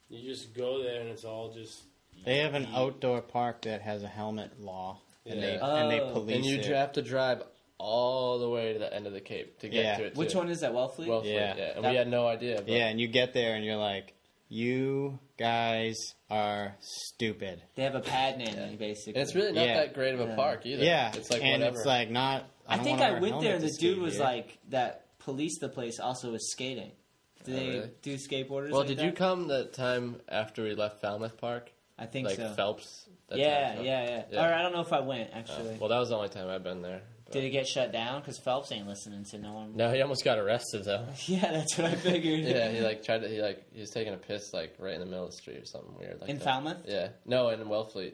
You just go there and it's all just. They have an outdoor park that has a helmet law, and they Yeah. and they Oh. police And you it. have to drive all the way to the end of the Cape to get Yeah. to it. Which too. one is that? Wellfleet? Wellfleet, Yeah. yeah. And That- we had no idea. But Yeah, and you get there and you're like, you guys are stupid. They have a pad nanny, basically. And it's really not Yeah. that great of a Yeah. park either. Yeah, It's like and whatever. it's like not. I don't think wanna I wear a went there and helmet the to dude skate was here. like, that policed the place also was skating. Do Oh, they really? do skateboarders? well, like did that? you come the time after we left Falmouth Park? I think Like so. Phelps? That Yeah, time, yeah. Yeah. Or I don't know if I went, actually. Well, that was the only time I've been there. But- Did it get shut down? Because Phelps ain't listening to no one. No, he almost got arrested though. Yeah, that's what I figured. Yeah, he like tried to. He was taking a piss like right in the middle of the street or something weird. Like In that. Falmouth? Yeah, no, in Wellfleet.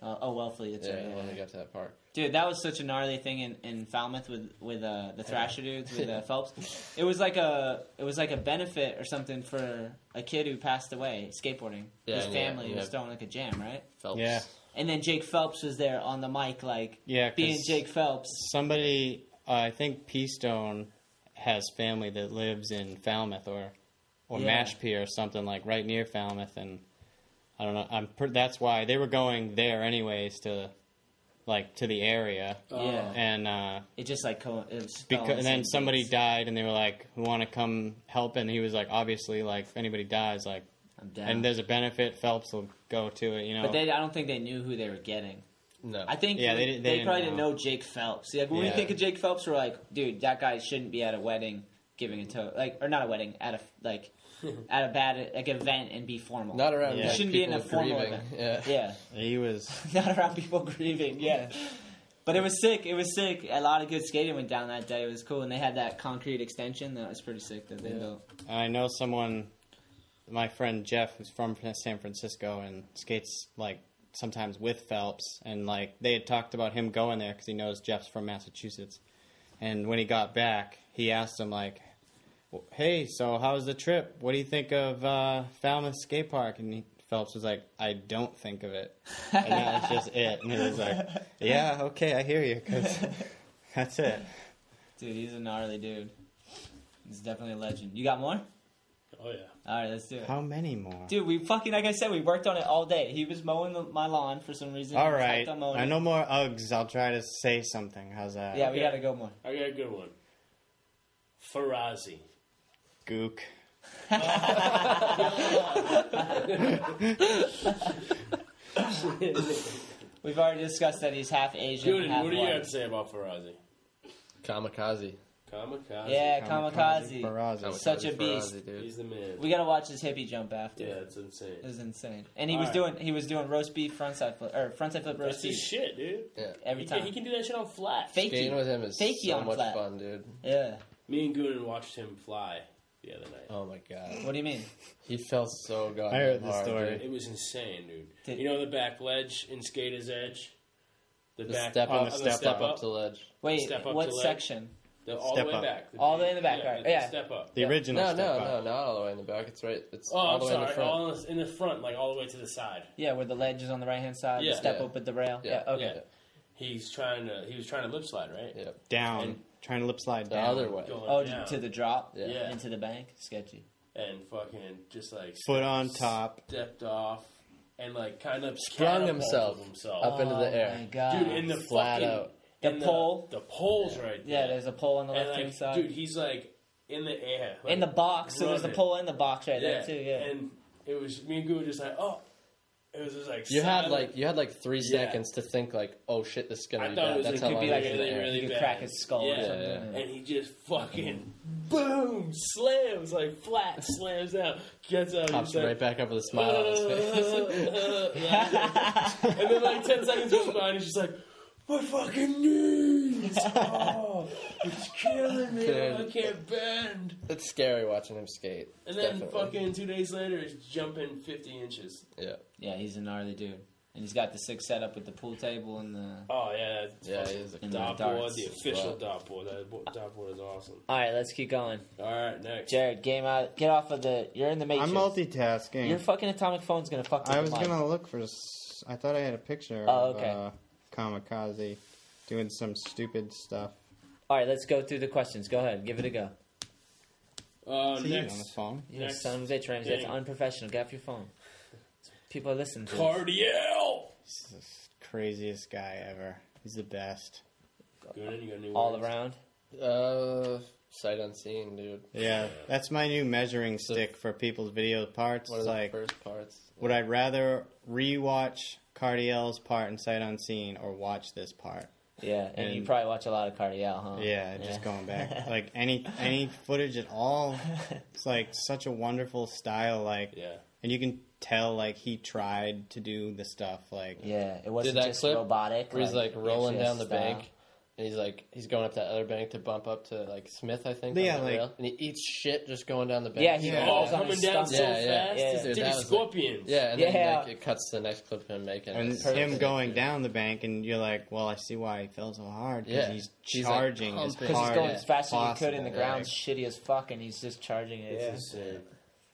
Wellfleet, that's Yeah, right. when Yeah. we got to that park. Dude, that was such a gnarly thing in Falmouth with the Thrasher dudes with Phelps. It was like a benefit or something for a kid who passed away skateboarding. Yeah, His and family yeah. was throwing like a jam, right? Phelps. Yeah. And then Jake Phelps was there on the mic, like Yeah, 'cause being Jake Phelps. somebody, I think Peastone has family that lives in Falmouth or Yeah. Mashpee or something like right near Falmouth, and I don't know. That's why they were going there anyways to the area, Yeah, and it just like it was because and then somebody died, and they were like, "We want to come help," and he was like, "Obviously, like if anybody dies, like, I'm down. and there's a benefit, Phelps will go to it, you know." But I don't think they knew who they were getting. No. I think Yeah, they didn't probably know. didn't know Jake Phelps. See, like when we Yeah. think of Jake Phelps, we're like, dude, that guy shouldn't be at a wedding giving a toast, like, or not a wedding, at a at a bad like event and be formal. Not around. Yeah. You like, shouldn't be in people a formal grieving. event. Yeah. Yeah, he was. not around people grieving. Yeah. But it was sick. It was sick. A lot of good skating went down that day. It was cool, and they had that concrete extension that was pretty sick that they built. I know someone, my friend Jeff, who's from San Francisco and skates like sometimes with Phelps, and like they had talked about him going there because he knows Jeff's from Massachusetts. And when he got back, he asked him like, "Hey, so how was the trip? What do you think of Falmouth Skate Park?" And Phelps was like, "I don't think of it," and that was just it. And he was like, "Yeah, okay, I hear you, 'cause that's it." Dude, he's a gnarly dude. He's definitely a legend. You got more? Oh yeah. All right, let's do it. How many more? Dude, we fucking, like I said, we worked on it all day. He was mowing my lawn for some reason. All He right, typed on mowing I it. know more Uggs. I'll try to say something. How's that? Yeah, we gotta go more. I got a good one. Farazi. Gook. We've already discussed that he's half Asian, Dude, half what do you have white. to say about Farazi? Kamikaze. Kamikaze. Yeah, Kamikaze. Farazi. Such a Kamikaze beast. Farazi, dude. He's the man. We gotta watch his hippie jump after. Yeah, it's insane. It was insane. And he All was right. doing roast beef frontside flip That's roast his beef shit, dude. Yeah. every He time. can do that shit on flat. Skating Fakey. with him is Fakey so on much flat. fun, dude. Yeah. Me and Goonan watched him fly the other night. Oh my god. What do you mean? He felt so goddamn I heard the hard, story. dude. It was insane, dude. Did- You know the back ledge in Skater's Edge? The back step on up, the the step step up. up to the ledge. Wait, Step up what to leg. section? All Step the way up. back. All the way in the back, right? the Yeah. Step up. The original No, step no, up. no, not all the way in the back. It's right. It's Oh, all I'm the way in sorry. the front. All in the front, like all the way to the side. Yeah, where the ledge is on the right hand side, Yeah. the step Yeah. up with the rail. Yeah. Yeah, okay. Yeah. He was trying to lip slide, right? Yeah. Down. And- Trying to lip slide The down. other way. Going Oh, down. to the drop? Yeah. Yeah. Into the bank? Sketchy. And fucking just like Foot on top. stepped off and like kind of Sprung catapulted himself up into the Oh air. my god. Dude, in the Flat fucking, out. The pole. The pole's right there. Yeah, there's a pole on the left-hand side. Dude, he's like in the air. Like, in the box, so there's a pole in the box right there, too, And it was, me and Goo were just like, oh. It was just like you had like 3 seconds to think like, oh shit, this is gonna be bad. That's how long be like really you could crack his skull or something. Yeah. And he just fucking boom slams like flat slams out, gets out, pops right like, back up with a smile on his face. And then like 10 seconds goes by, and he's just like, my fucking knees! Oh, it's killing me. Dude, I can't bend. It's scary watching him skate. And then fucking 2 days later, he's jumping 50 inches. Yeah. Yeah, he's a gnarly dude. And he's got the sick setup with the pool table and the... Oh, yeah. He's a dartboard, the official dartboard. That dartboard is awesome. All right, let's keep going. All right, next. Jarrod, game out. Get off of the... You're in the Matrix. I'm multitasking. Your fucking atomic phone's going to fuck with I was going to look for... I thought I had a picture of Kamikaze doing some stupid stuff. All right, let's go through the questions. Go ahead. Give it a go. Next. On the phone. You son of a bitch, Ramsey. That's unprofessional. Get off your phone. People are listening to Cardiel! He's the craziest guy ever. He's the best. Goonan, you got any all words? around. Sight unseen, dude. Yeah, that's my new measuring stick for people's video parts. What are like, the first parts? would I rather rewatch Cardiel's part in Sight Unseen or watch this part? Yeah, and you probably watch a lot of Cardiel, huh? Yeah, just going back. Like, any footage at all, it's, like, such a wonderful style, like, and you can tell, like, he tried to do the stuff, like... Yeah, it wasn't just clip robotic. Where he's, like, rolling down the bank, and he's going up that other bank to bump up to, like, Smith, I think, yeah, on the like... rail, and he eats shit just going down the bank. Yeah, he falls on coming his down stomach. so fast. Yeah. Dude, he's scorpions. And then like, it cuts to the next clip of him making it. And him going down the bank, and you're like, well, I see why he fell so hard, because he's charging like, as hard because he's going as fast as he possible. could, and the ground's shitty as fuck, and he's just charging it. It's insane.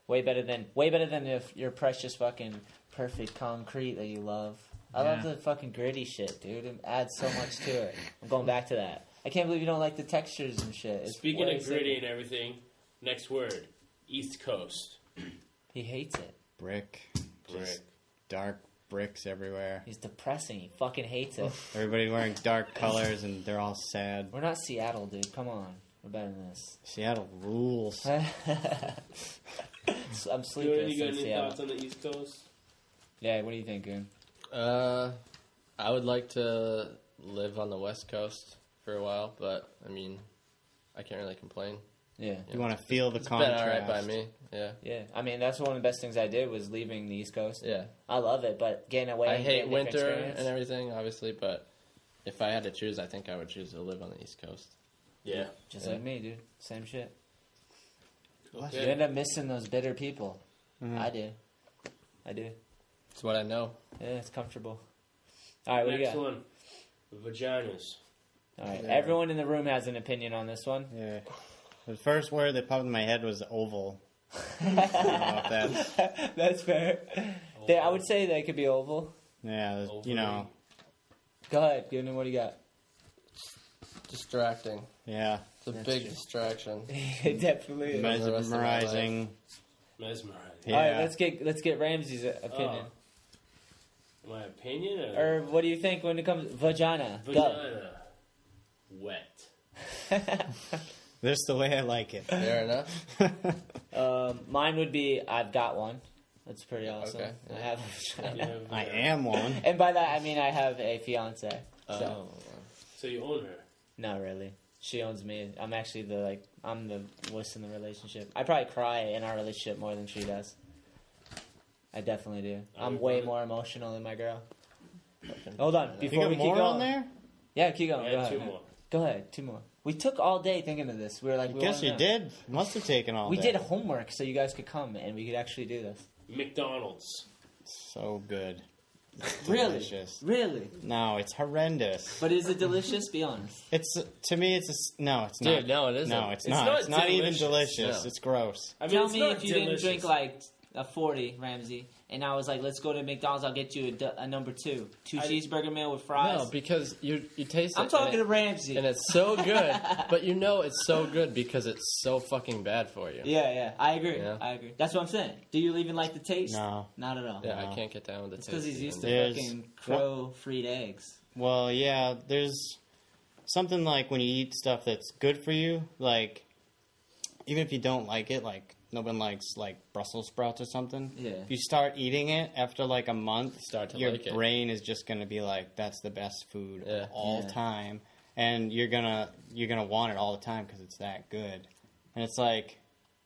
Way better than if your precious fucking perfect concrete that you love. I love the fucking gritty shit, dude. It adds so much to it. I'm going back to that. I can't believe you don't like the textures and shit. Speaking of gritty and everything, next word, East Coast. He hates it. Brick. Just dark bricks everywhere. He's depressing. He fucking hates it. Everybody wearing dark colors, and they're all sad. We're not Seattle, dude. Come on. We're better than this. Seattle rules. I'm sleeping. You got any thoughts on the East Coast? Yeah, what do you think, Goon? I would like to live on the West Coast for a while, but I mean, I can't really complain. Yeah. You want to feel the it's contrast. Been alright by me. Yeah. Yeah. I mean, that's one of the best things I did was leaving the East Coast. Yeah. I love it, but getting away. I and hate getting winter experience. and everything, obviously, but if I had to choose, I think I would choose to live on the East Coast. Yeah. Just like me, dude. Same shit. Okay. You end up missing those bitter people. Mm-hmm. I do. It's what I know. Yeah, it's comfortable. All right, what do you Next got? one, vaginas. All right, everyone in the room has an opinion on this one. Yeah. The first word that popped in my head was oval. I don't know if that's... That's fair. I would say they could be oval. Yeah, you know. Go ahead, Goonan, what do you got? Distracting. Yeah. It's a big distraction. It definitely is. Mesmerizing. Mesmerizing. Yeah. All right, let's get Ramsey's opinion. My opinion? Or what do you think when it comes to vagina? Vagina. Wet. This the way I like it. Fair enough. Mine would be I've got one. That's pretty awesome. Okay. I have a vagina. I am one. And by that I mean I have a fiance. So you own her? Not really. She owns me. I'm actually I'm the wuss in the relationship. I probably cry in our relationship more than she does. I definitely do. I'm way more emotional than my girl. Hold on, before we keep going. on there? Yeah, keep going. I had two more. Go ahead, 2 more. We took all day thinking of this. We were like, I guess you did. Must have taken all We day. did homework so you guys could come and we could actually do this. McDonald's. So good. Really? Delicious. Really? No, it's horrendous. But is it delicious? Be honest. To me, no, it's not. Dude, no, it isn't. No, it's It's not. not It's not even delicious. delicious. No. It's gross. I mean, Tell it's me not if you delicious. didn't drink like a 40, Ramsey, and I was like, let's go to McDonald's, I'll get you a number 2. Cheeseburger meal with fries. No, because you taste it. I'm talking to Ramsey. And it's so good, but you know it's so good because it's so fucking bad for you. Yeah, I agree. Yeah. I agree. That's what I'm saying. Do you even like the taste? No. Not at all. Yeah, No. I can't get down with the It's taste. because he's used to There's- fucking crow-freed eggs. Well, yeah, there's something like when you eat stuff that's good for you, like even if you don't like it, like no one likes like Brussels sprouts or something. Yeah. If you start eating it after like a month, your like it. brain is just gonna be like, that's the best food of all Yeah. time, and you're gonna want it all the time because it's that good. And it's like,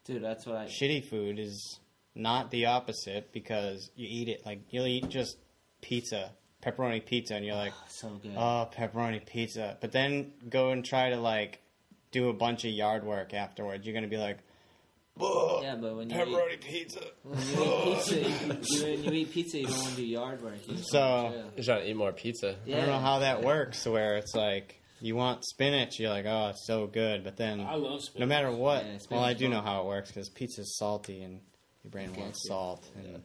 Dude, that's what I... shitty food is not the opposite because you eat it like you'll eat just pizza, pepperoni pizza, and you're like, So good. oh, pepperoni pizza. But then go and try to like do a bunch of yard work afterwards. You're gonna be like, ugh, Yeah, but when you pepperoni pizza. when you eat pizza, you don't want to do yard work. You just So- want to chill. You're trying to eat more pizza. Yeah. I don't know how that works. Where it's like you want spinach, you're like, oh, it's so good. But then I love spinach. no matter what, Yeah, spinach well, I is do fun. know how it works because pizza's salty and your brain wants you. salt. And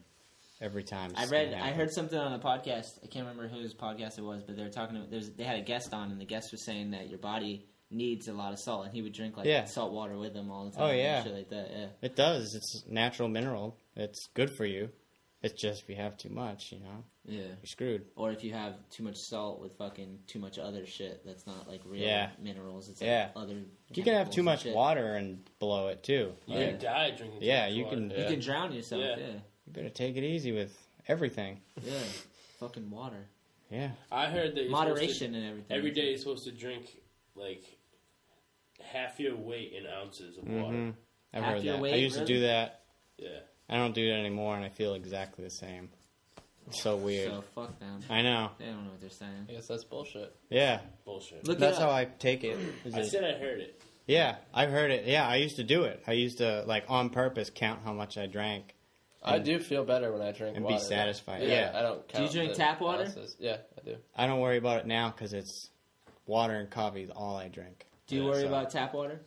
every time, I heard something on a podcast. I can't remember whose podcast it was, but they were talking. They had a guest on, and the guest was saying that your body needs a lot of salt, and he would drink like Yeah. salt water with him all the time. Oh, and yeah. shit like that. Yeah. It does. It's a natural mineral. It's good for you. It's just if you have too much, Yeah. you're screwed. Or if you have too much salt with fucking too much other shit that's not like real Yeah. minerals. It's Yeah. like other. You can have chemicals too and much shit. water and blow it too. You Like, can die drinking. too Yeah, much you water. can. You can drown yourself. Yeah. Yeah. You better take it easy with everything. Yeah. Fucking water. Yeah. I heard that you're Moderation and everything. Every day you're supposed to drink like half your weight in ounces of water. Mm-hmm. I've Half heard your that. weight, I used to really? do that. Yeah. I don't do it anymore, and I feel exactly the same. It's so weird. So fuck them. I know. They don't know what they're saying. I guess that's bullshit. Yeah. Bullshit. Look That's it up. how I take it. Is I it- said I heard it. Yeah, I've heard it. Yeah, I used to do it. I used to, like, on purpose count how much I drank I do feel better when I drink and water. be satisfied. Yeah, Yeah. I don't. Do you Count drink the tap water? ounces. Yeah, I do. I don't worry about it now because it's water and coffee is all I drink. Do you Yeah, worry so- about tap water?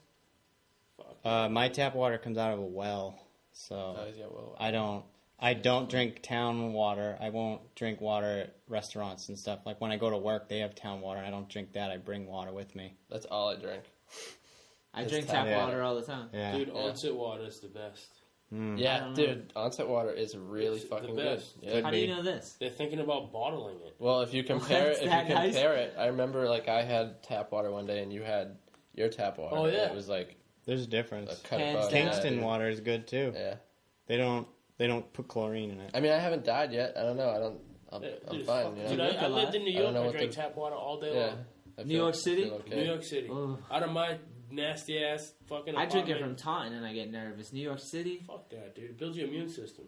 Fuck. My tap water comes out of a well, so Oh, yeah, well, I don't drink town water. I won't drink water at restaurants and stuff. Like when I go to work, they have town water. I don't drink that. I bring water with me. that's all I drink. I It's drink tap tap water. water all the time. Yeah. Dude, Yeah. onset water is the best. Mm. I Yeah, don't know. dude, onset water is really It's the fucking good. best. Yeah. How do you be. know this? They're thinking about bottling it. Well, if you compare That's it, that nice? I remember like I had tap water one day and you had your tap water. Oh, yeah. It was like There's a a difference. cut Hands above. down. Kingston Yeah, water is good too. Yeah. They don't put chlorine in it. I mean, I haven't died yet. I don't know. I'm Dude, fine. fuck- You know? Dude, Look I lived alive. in New I don't York. know I what drank the- tap water all day Yeah. long. I New feel- York City? feel okay. New York City. Ugh. Out of my nasty ass fucking I drink it apartment. from Taunton and I get nervous. New York City? Fuck that, dude. It builds your immune system.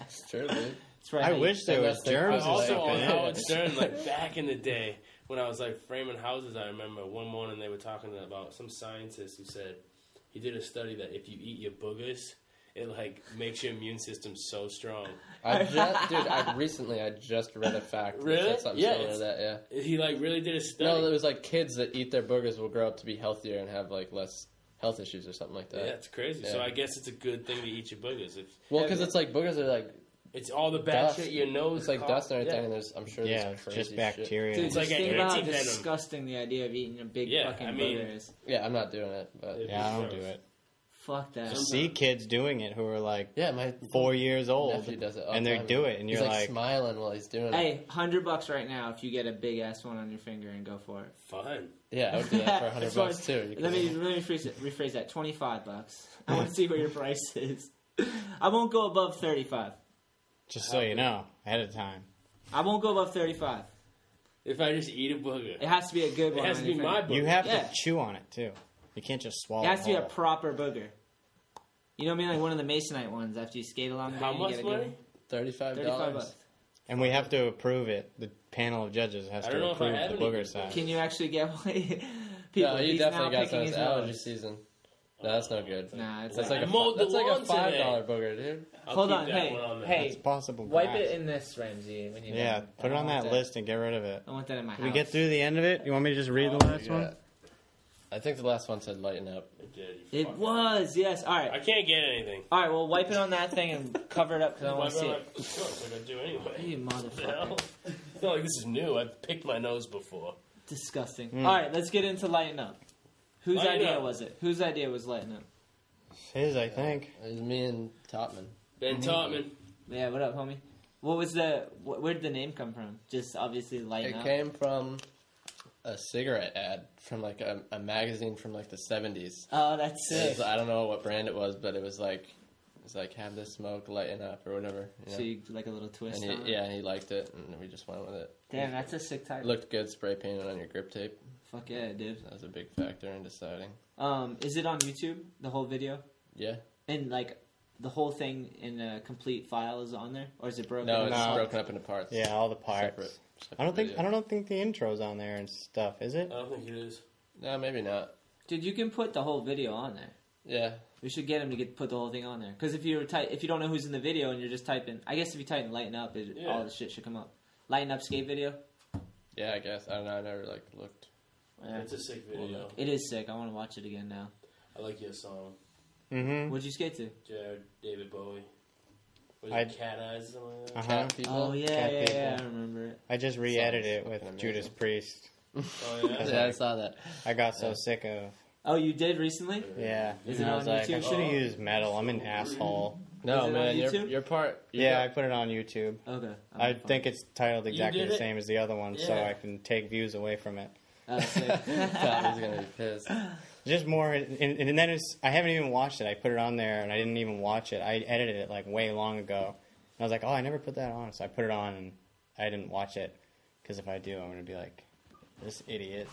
It's true, dude. That's right. I wish there was that's the- germs I and also stuff on in Howard it. Stern, like back in the day when I was like framing houses, I remember one morning they were talking about some scientist who said he did a study that if you eat your boogers, it like makes your immune system so strong. I just read a fact. Really? That said something Yeah, similar to that. Yeah. He like really did a study. No, there was like kids that eat their burgers will grow up to be healthier and have like less health issues or something like that. Yeah, it's crazy. So Yeah. I guess it's a good thing to eat your boogers. If Well, because it's like boogers are like it's all the bad dust. shit your nose. It's like cough- dust and everything, Yeah. and I'm sure Yeah, there's it's crazy just shit. bacteria. Dude, It's just like an think about how anti-venom. disgusting the idea of eating a big Yeah, fucking I mean- burger is. Yeah, I'm not doing it, but Yeah, I don't do it. Fuck that. I see kids doing it who are like yeah, my 4 years old, nephew does it all and the they time. do it, and He's you're like like, smiling while he's doing it. Hey, $100 right now if you get a big ass one on your finger and go for it. Fun. Yeah, I would do that for That's $100 what- too. You Let me can- rephrase that. $25. I want to see what your price is. I won't go above 35. just so you know, ahead of time. I won't go above 35. If I just eat a booger, It has to be a good it one. has on to be your my finger. booger. You have Yeah. to chew on it too. You can't just swallow. It has to be a whole. proper booger. You know what I mean? Like one of the Masonite ones after you skate along the How way, you much get a good money? one. $35. $35. And we have to approve it. The panel of judges has I to don't know if I approve have the any. booger size. Can you actually get one? People, No, you he's definitely now got picking some. his It's allergy nose. season. No, that's no good. Nah, it's That's like, like I mowed the that's like a lawn today. $5 booger, dude. I'll Hold keep on, that hey, one on there. hey. It's possible. wipe grass. it in this, Ramsey. When you Yeah, put it on that list and get rid of it. I want that in my Did house. we get through the end of it? You want me to just read the last one? Yeah. I think the last one said lighten up. It did. You It fucker. was, yes. All I right. can't get anything. All right, well, wipe it on that thing and cover it up because I want to see Why it. would I- Sure, it's like I do anyway. You What the hell? motherfucker. It's not like this is new. I've picked my nose before. Disgusting. All right, let's get into lighten up. Whose Lighten idea up. was it? Whose idea was lighten up? His, I think. It was me and Topman. Ben Topman. Yeah, what up, homie? What was where did the name come from? Just obviously lighten It up. came from a cigarette ad from like a magazine from like the 70s. Oh, that's sick. I don't know what brand it was, but it was like have this smoke, lighten up, or whatever. You know? So you like a little twist and on it? Yeah, and he liked it, and we just went with it. Damn, that's a sick type. Looked good, spray painted on your grip tape. Fuck yeah, dude. That was a big factor in deciding. Is it on YouTube, the whole video? Yeah. And like the whole thing in a complete file is on there, or is it broken? No, it's broken up into parts. Yeah, all the parts. Separate I don't video. think the intro's on there and stuff, is it? I don't think it is. No, maybe not. Dude, you can put the whole video on there. Yeah. We should get him to put the whole thing on there. Because if you don't know who's in the video and you're just typing, I guess if you type in "lighten up," all the shit should come up. Lighten up skate video. Yeah, I guess. I don't know. I never looked. Yeah. It's a sick video. It is sick. I want to watch it again now. I like your song. Mm-hmm. What'd you skate to? Jarrod, David Bowie. Was it Cat Eyes or something like that? Cat People. Oh yeah, Cat People. yeah, I remember it. I just re-edited it Sounds with fucking Judas amazing. Priest. Oh, yeah? Yeah, I saw that. I got so sick of. Oh, you did recently? Yeah. Is And it I was on like, I YouTube? should have used metal. I'm an asshole. No, Is it on man, YouTube? your part. Yeah, I put it on YouTube. Okay. I think it's titled exactly did the it? same as the other one, so Yeah. I can take views away from it. Sick. thought he was gonna be pissed. Just more, and then I haven't even watched it. I put it on there, and I didn't even watch it. I edited it like way long ago. And I was like, oh, I never put that on, so I put it on, and I didn't watch it because if I do, I'm gonna be like, this idiot.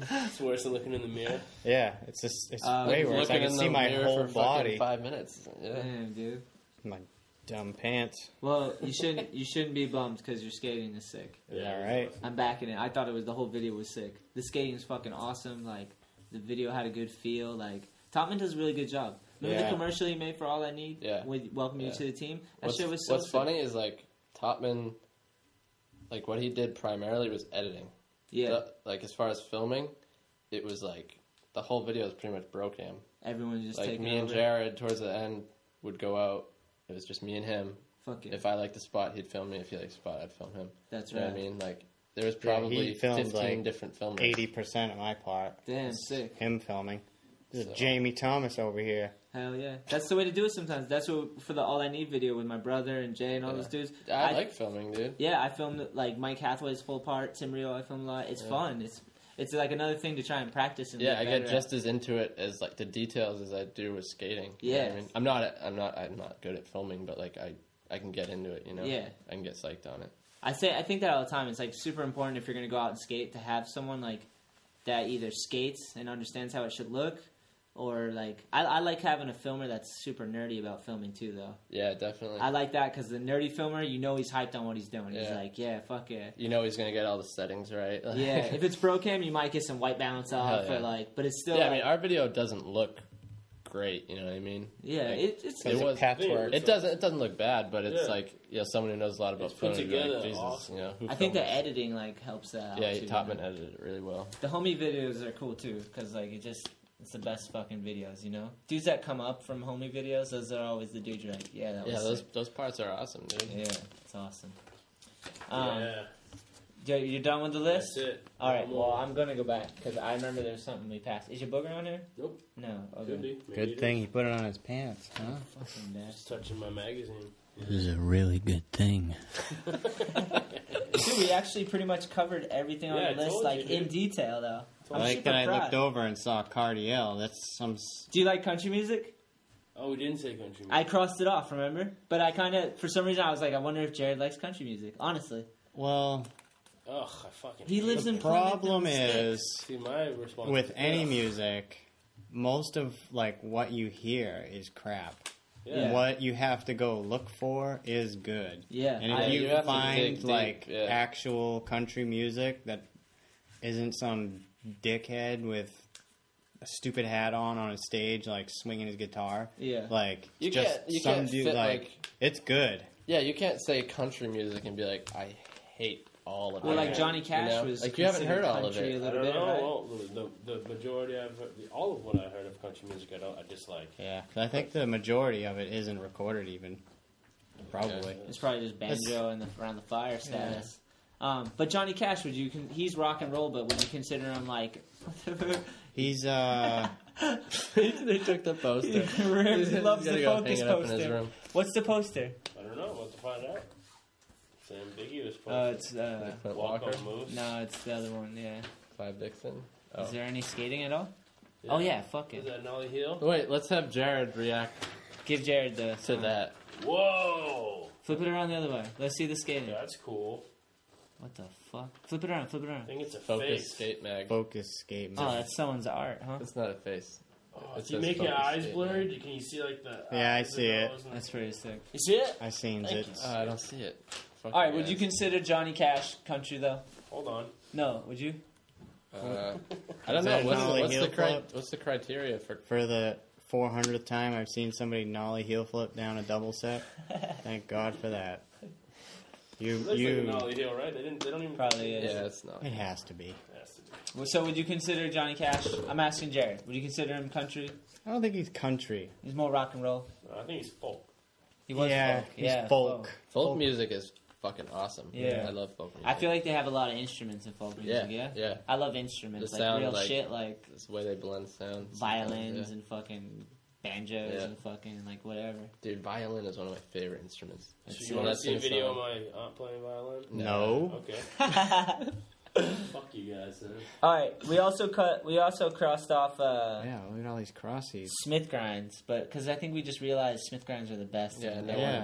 It's worse than looking in the mirror. Yeah, it's way worse. I Looking can in see the my mirror whole for fucking body, 5 minutes. Yeah. Damn, dude. my dumb pants. Well, you shouldn't be bummed because your skating is sick. Is that right? I'm backing it. I thought the whole video was sick. The skating is fucking awesome. Like the video had a good feel. Like Topman does a really good job. Remember the commercial he made for All I Need? Yeah. With Welcome You to the Team? That shit was What's sick. funny is like Topman, like what he did primarily was editing. Yeah. Like as far as filming, it was like the whole video is pretty much bro cam. Everyone just Like taking me and over. Jarrod towards the end would go out. It was just me and him. Fuck it. If I liked the spot, he'd film me. If he liked the spot, I'd film him. That's You know right. what I mean? Like there was he probably filmed, 15 like, different filmers. 80% of my part. Damn, sick. Him filming. This So- is Jamie Thomas over here. Hell yeah. That's the way to do it sometimes. That's what for the All I Need video with my brother and Jay and all those dudes. I like filming, dude. Yeah, I filmed it, like Mike Hathaway's full part, Tim Rio, I filmed a lot. It's fun. It's like another thing to try and practice and Yeah, I get better just as into it as like the details as I do with skating. You know Yeah. what I mean, I'm not good at filming, but like I can get into it. You know. Yeah. I can get psyched on it. I think that all the time. It's like super important if you're gonna go out and skate to have someone like that either skates and understands how it should look, or like I like having a filmer that's super nerdy about filming too, though. Yeah, definitely. I like that because the nerdy filmer, you know, he's hyped on what he's doing. He's Yeah. like, yeah, fuck yeah. You know he's gonna get all the settings right. Yeah, if it's pro cam, you might get some white balance off, Hell yeah. or like, but it's still. Yeah, like, I mean our video doesn't look great. You know what I mean? yeah, Like, it's It was patchwork. It doesn't look bad, but it's Yeah. like someone who knows a lot about It's put film. would be like, together Jesus, awesome. who I think the filmed this? editing like helps that. Yeah, out too, Topman you know? edited it really well. The homie videos are cool too, because like it's the best fucking videos, you know. Dudes that come up from homie videos, those are always the dudes you're like, yeah, that was. Yeah, sick. those parts are awesome, dude. Yeah, it's awesome. Yeah. You're done with the list? That's it. All right. No Well, more. I'm gonna go back because I remember there's something we passed. Is your booger on here? Nope. No. Okay. Could be. Maybe Good it thing is. he put it on his pants, huh? Fucking Just nasty. touching my magazine. This is a really good thing. Dude, we actually pretty much covered everything on Yeah, I the list, told like you, in dude. detail, though. I I'm like super that I proud. looked over and saw Cardiel. That's some... Do you like country music? Oh, we didn't say country music. I crossed it off, remember? But I kind of, for some reason, I was like, I wonder if Jarrod likes country music. Honestly, Well, Ugh, I fucking. he lives the in problem Plymouth and is, See, my response with any Ugh. music, most of like what you hear is crap. Yeah. What you have to go look for is good. Yeah, And if I- you you have to find dig deep, like yeah. actual country music that isn't some dickhead with a stupid hat on a stage, like swinging his guitar, Yeah. like You just can't- you some can't dude fit, like it's good. Yeah, you can't say country music and be like, I hate all of it. Well, like Okay. Johnny Cash You know? was Like, you haven't considered heard all of country it. a I little don't bit, know. right? Well, the majority I've heard, all of what I heard of country music, I dislike. Yeah, 'cause I think the majority of it isn't recorded even. Probably. It's probably just banjo and around the fire status. But Johnny Cash, he's rock and roll, but would you consider him like? He's They took the poster. He loves the Hang Focus it up in his poster. room. What's the poster? I don't know. What to find out? It's ambiguous, It's Walk on Moose. No, it's the other one. Yeah. Clive Dixon. Oh. Is there any skating at all? Yeah. Oh yeah, fuck it. Is that Nolly Heel? Wait, let's have Jarrod react Give Jarrod to that. Whoa! Flip it around the other way. Let's see the skating. That's cool. What the fuck? Flip it around. Flip it I around. think it's a Focus face. skate mag. Focus skate. Oh, that's someone's art, huh? It's not a face. Oh, It do you says make your focus eyes skate blurred? mag. Can you see like the? Yeah, I eyes, the see it. nose, and- That's pretty sick. You see it? I seen Thank it. you. I don't see it. Fuck All right, you would you guys. consider Johnny Cash country though? Hold on. No, would you? I don't Is know. that What's Nolly the, what's, heel the cri- flip? what's the criteria for? For the 400th time, I've seen somebody nollie heel flip down a double set. Thank God for that. It looks like a Nolly Heel, right? They don't even. Probably is. Yeah, it's not. It has to be. It has to be. Well, so would you consider Johnny Cash? I'm asking Jarrod. Would you consider him country? I don't think he's country. He's more rock and roll. No, I think he's folk. He was Yeah, folk. he's Yeah, folk. Folk music is fucking awesome. Yeah. I love folk music. I feel like they have a lot of instruments in folk music. Yeah. yeah. I love instruments, The like sound, real like- shit, like It's the way they blend sounds. violins Yeah. and fucking banjos Yeah. and fucking like whatever. Dude, violin is one of my favorite instruments. So That's you it. want to see a That's in video the of my aunt playing violin? No. Okay. Fuck you guys. Then. All right, we also crossed off Yeah, look at all these crossies. Smith grinds, but because I think we just realized Smith grinds are the best. Yeah,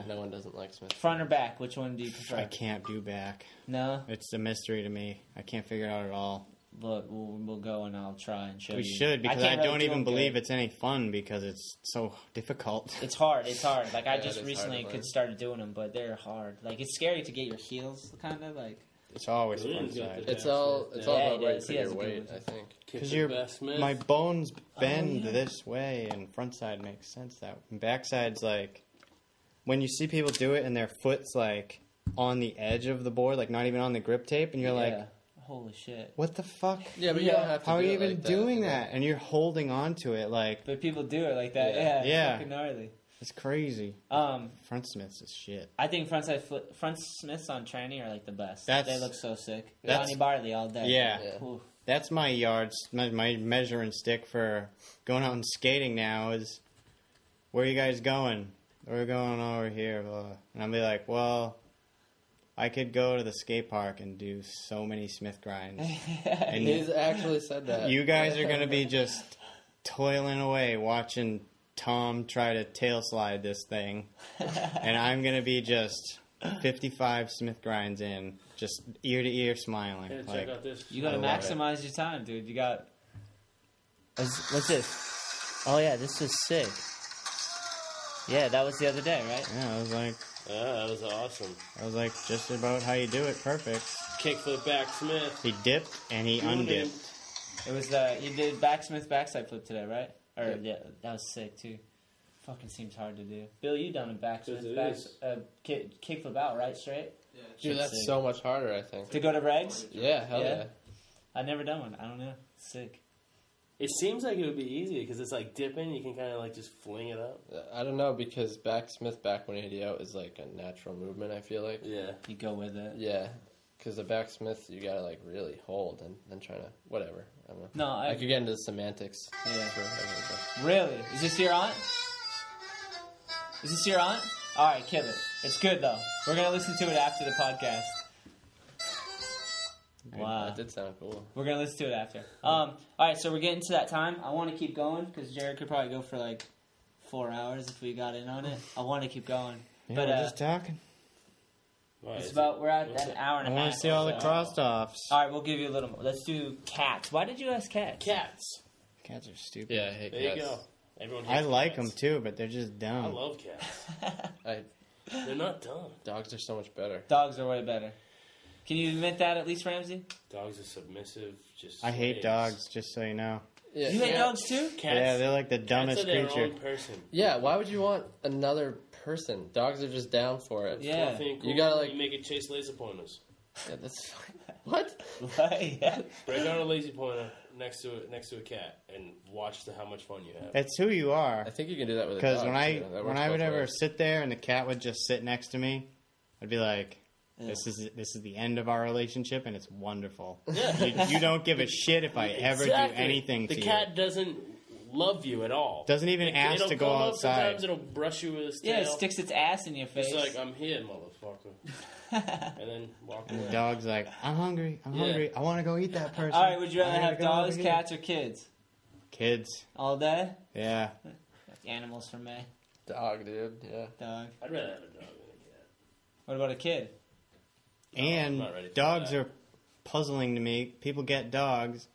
no one doesn't like Smith. Front or back? Which one do you I prefer? can't do back. No, It's a mystery to me. I can't figure it out at all. but we'll go and I'll try and show We you. should, because I can't really don't do even them believe good. it's any fun because it's so difficult. It's hard. It's hard. Like I Yeah, just it is recently hard to learn. started doing them, but they're hard. Like it's scary to get your heels kind of like. It's always Really? front side. It's all Yeah, about he where you does. put He has your a good weight, one. I think. Because Kick the best man. my bones bend yeah. this way, and front side makes sense that way. And backside's like when you see people do it and their foot's like on the edge of the board, like not even on the grip tape, and you're like, holy shit. "What the fuck? Yeah, but you don't have to How are do you it even like doing you know? that?" And you're holding on to it like But people do it like that. Yeah. Yeah. Yeah. Fucking gnarly. it's crazy. Front Smiths is shit. I think front Smiths on tranny are like the best. That's- They look so sick. that's- Johnny Barley all day. Yeah. Yeah. Ooh. That's my my measuring stick for going out and skating now is, where are you guys going? We're going over here. Blah. And I'll be like, well, I could go to the skate park and do so many Smith grinds. And He's actually said that. you guys are going to be just toiling away watching Tom try to tail slide this thing. And I'm going to be just 55 Smith grinds in, just ear to ear smiling. Yeah, Like, check out this. You gotta I love maximize your time, dude. You got. What's this? Oh yeah, this is sick. Yeah, that was the other day, right? yeah, I was like, That was awesome. just about how you do it. Perfect. Kickflip back Smith. He dipped and he undipped. It was you did backsmith backside flip today, right? Or yeah, that was sick too. Fucking seems hard to do. Bill, you done a backsmith kick flip out, right? Straight. Dude, that's sick. so much harder, I think. To go to regs? Yeah, hell Yeah. yeah. I've never done one. I don't know. Sick. It seems like it would be easier because it's like dipping. You can kind of like just fling it up. I don't know, because Smith back 180 out is like a natural movement, I feel like. Yeah. You go with it. Yeah, because the backsmith, you gotta like really hold and then try to, whatever. I don't know. No, I could get into the semantics. Yeah. For everything. Really? Is this your aunt? Is this your aunt? Alright, kill it. It's good though. We're gonna listen to it after the podcast. Wow. That did sound cool. We're gonna listen to it after. Alright, so we're getting to that time. I want to keep going because Jarrod could probably go for like 4 hours if we got in on it. I want to keep going. Yeah, But, we're just talking. we're at an hour and I a half. want to see all the cross-offs. Alright, we'll give you a little more. Let's do cats. Why did you ask cats? Cats. Cats are stupid. Yeah, I hate There you cats. go. Everyone I hates like them cats. too, but they're just dumb. I love cats. They're not dumb. Dogs are so much better. Dogs are way better. Can you admit that at least, Ramsey? Dogs are submissive. Just I hate slaves. dogs, just so you know. Yeah, You hate yeah. dogs too? Cats. Yeah, they're like the Cats dumbest are their creature. own person. Yeah, why would you want another person? Dogs are just down for it. Yeah. Nothing cool. You gotta, like- You make it chase laser pointers. Yeah, that's what? Yeah. Break out a laser pointer next to a cat and watch how much fun you have. It's who you are. I think you can do that with a Because dog. when I too. That when works I would both ever ways. sit there and the cat would just sit next to me, I'd be like, "This is the end of our relationship, and it's wonderful. Yeah. You don't give a shit if I ever do Exactly. anything to The you." cat doesn't love you at all. Doesn't even ask it'll to go come up, outside. Sometimes it'll brush you with its tail. Yeah, it sticks its ass in your face. It's like, I'm here, motherfucker. and then walk And away. the dog's like, I'm hungry. I'm hungry. I want to go eat that person. All right, would you rather I gotta have go dogs, over here." cats, or kids? Kids. All day? Yeah. That's animals for me. Dog, dude. Yeah. Dog. I'd rather have a dog than a cat. What about a kid? And not ready for dogs that. are puzzling to me. People get dogs.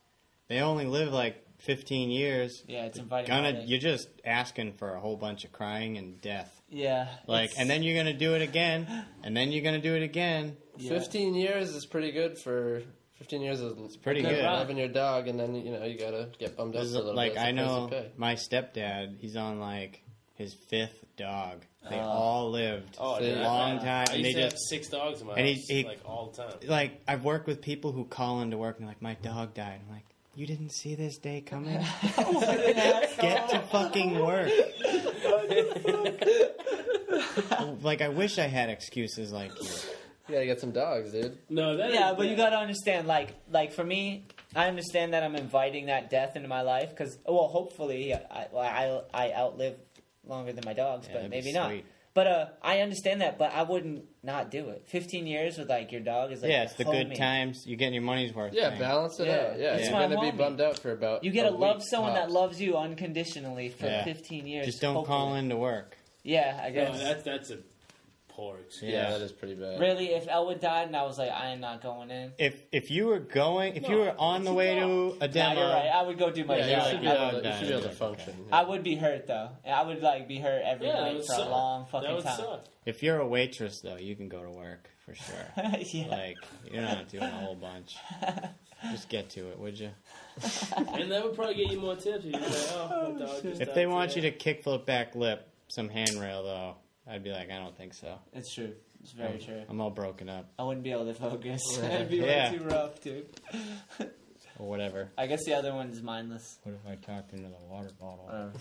They only live like 15 years. Yeah, it's inviting. You're just asking for a whole bunch of crying and death. Yeah. Like, and then you're gonna do it again, and then you're gonna do it again. Yeah. 15 years is pretty good for. 15 years is pretty good. Having your dog, and then you gotta get bummed up This for a is, little like bit. I know my stepdad. He's on like his 5th dog. They all lived Oh, a dude, long time, I and used they to just have 6 dogs in my and house, he- like all the time. like I've worked with people who call into work and they're like, my dog died. I'm like, you didn't see this day coming? Get to fucking work. Like, I wish I had excuses like you. You gotta get some dogs, dude. No, that Yeah, is but you bad. gotta understand, like for me, I understand that I'm inviting that death into my life because, well, hopefully I outlive longer than my dogs, Yeah, but that'd be maybe not. sweet. But I understand that, but I wouldn't not do it. 15 years with like your dog is like Yeah, it's the good homie. times. You're getting your money's worth. Yeah, thing. balance it Yeah. out. Yeah, It's you're my gonna be homie. bummed out for about. You get to a love week, someone tops. that loves you unconditionally for Yeah. 15 years. Just don't hopefully. call into work. Yeah, I guess. No, that's a poor excuse. Yeah, that is pretty bad. Really, if Elwood died and I was like, I am not going in. If you were going, if you were on the way to a Nah, demo, you're right. I would go do my Yeah, job. you should be able to, you should be able to function. I would be hurt though. I would like be hurt every Yeah, that night would for a suck. long That fucking would time. suck. if you're a waitress though, you can go to work for sure. Yeah. Like, you're not doing a whole bunch. Just get to it, would you? And that would probably get you more tips. You'd be like, oh, my dog just If died they want today. you to kickflip back lip some handrail though, I'd be like, I don't think so. It's true. It's very true. I'm all broken up I wouldn't be able to focus. Yeah. It'd be Yeah. way too rough, dude. or whatever. I guess the other one is mindless. What if I talked into the water bottle?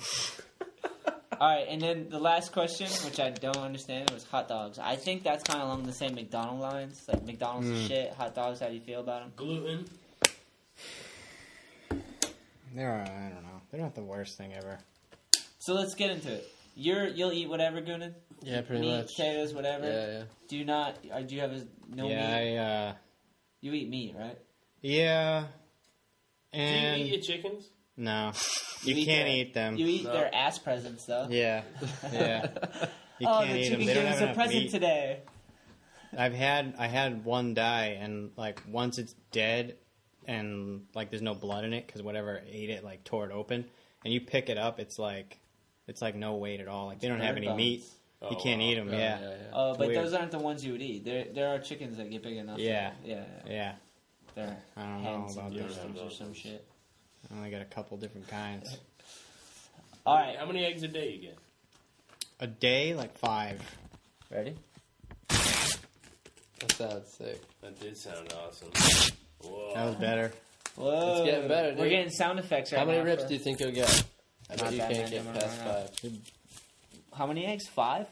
All right, and then the last question, which I don't understand, was hot dogs. I think that's kind of along the same McDonald's lines. Like McDonald's is shit. Hot dogs, how do you feel about them? Gluten. They're, I don't know. They're not the worst thing ever. So let's get into it. You'll eat whatever, Goonan? Yeah, pretty Meat, much. potatoes, whatever. Yeah. Do you not? Or do you have no meat? Yeah, You eat meat, right? yeah. Do And you eat your chickens? no, You you eat can't their- eat them. You eat No. their ass presents, though. Yeah, yeah. You Oh, can't the eat chicken them. They gave don't us have a enough present meat. today. I had one die, and like once it's dead, and like there's no blood in it because whatever ate it like tore it open, and you pick it up, it's like no weight at all. Like they don't have any bird meat. bones. You can't eat them. Yeah, Oh, but weird. those aren't the ones you would eat. There are chickens that get big enough. Yeah. Yeah. yeah. They're I don't know hens about and those. roosters or some shit. I only got a couple different kinds. All right, How many eggs a day you get? A day, like 5. ready? That sounds sick. That did sound awesome. Whoa. That was better. Whoa, It's getting better, We're dude. getting sound effects right How many now rips for- do you think you'll get? I Not bet you that can't many, get no, past no, no. 5. How many eggs? 5?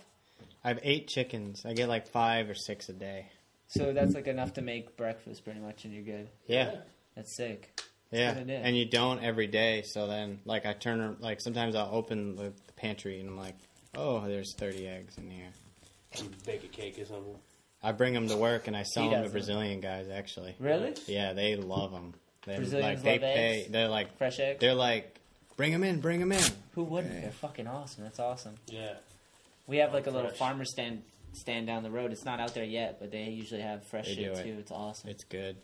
I have 8 chickens. I get like 5 or 6 a day. So that's like enough to make breakfast, pretty much, and you're good. Yeah. That's sick. Yeah, good idea. and you don't every day. So then, like, I turn, like, sometimes I'll open the pantry and I'm like, oh, there's 30 eggs in here. You bake a cake or something. I bring them to work and I sell them to doesn't. Brazilian guys. Actually, Really? yeah, they love them. They, Brazilians like, they love pay. eggs? They're like, Fresh eggs? they're like, bring them in, bring them in. Who wouldn't? Okay. They're fucking awesome. That's awesome. Yeah. We have like a little Fresh. farmer stand down the road. It's not out there yet, but they usually have fresh They shit do it. too. It's awesome. It's good.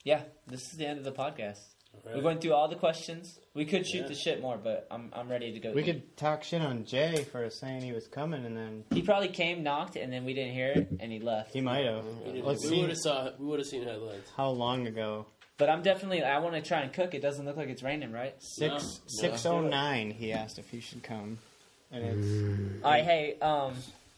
Yeah, this is the end of the podcast. Really? We're going through all the questions. We could shoot Yeah. the shit more, but I'm ready to go. We could talk shit on Jay for saying he was coming, and then He probably came, knocked, and then we didn't hear it, and he left. he might have. Let's We see would have seen headlights. how long ago. But I want to try and cook. It doesn't look like it's raining, right? 6:09. He asked if he should come, and it's All right, hey,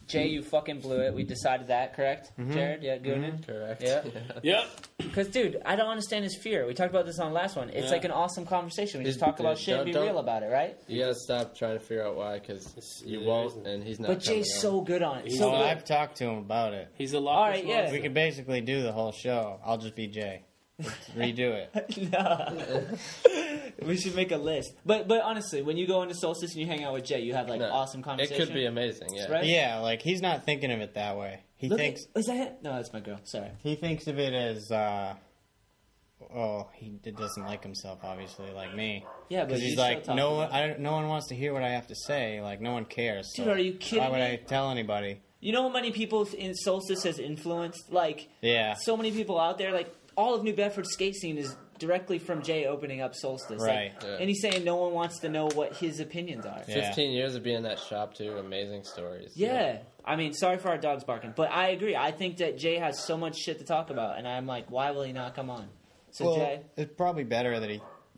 Jay, you fucking blew it. We decided that, correct? Jared, yeah, Goonan? Correct. Yeah. Yep. Because, dude, I don't understand his fear. We talked about this on the last one. It's Yeah. like an awesome conversation. We just Dude, talk about shit and be don't- real about it, right? You gotta stop trying to figure out why, because you Yeah, won't, isn't- and he's not. But Jay's coming so good on it. He's So Oh, good. I've talked to him about it. He's a lot. All right, yeah. We could basically do the whole show. I'll just be Jay. Redo it. No. We should make a list. But honestly, when you go into Solstice and you hang out with Jay, you have like awesome conversation. It could be amazing, yeah. Right? Yeah, like he's not thinking of it that way. He thinks. Is that it? No, that's my girl. Sorry. He thinks of it as. He doesn't like himself, obviously, like me. Yeah, but he's like, no one wants to hear what I have to say. Like, no one cares. Dude, so are you kidding why would me? I tell anybody? You know how many people in Solstice has influenced? Like, yeah, so many people out there. Like, all of New Bedford's skate scene is directly from Jay opening up Solstice. Right. Like, and he's saying no one wants to know what his opinions are. Yeah. 15 years of being in that shop, too. Amazing stories. Yeah. I mean, sorry for our dogs barking. But I agree. I think that Jay has so much shit to talk about. And I'm like, why will he not come on? So, well, Jay? it's probably better that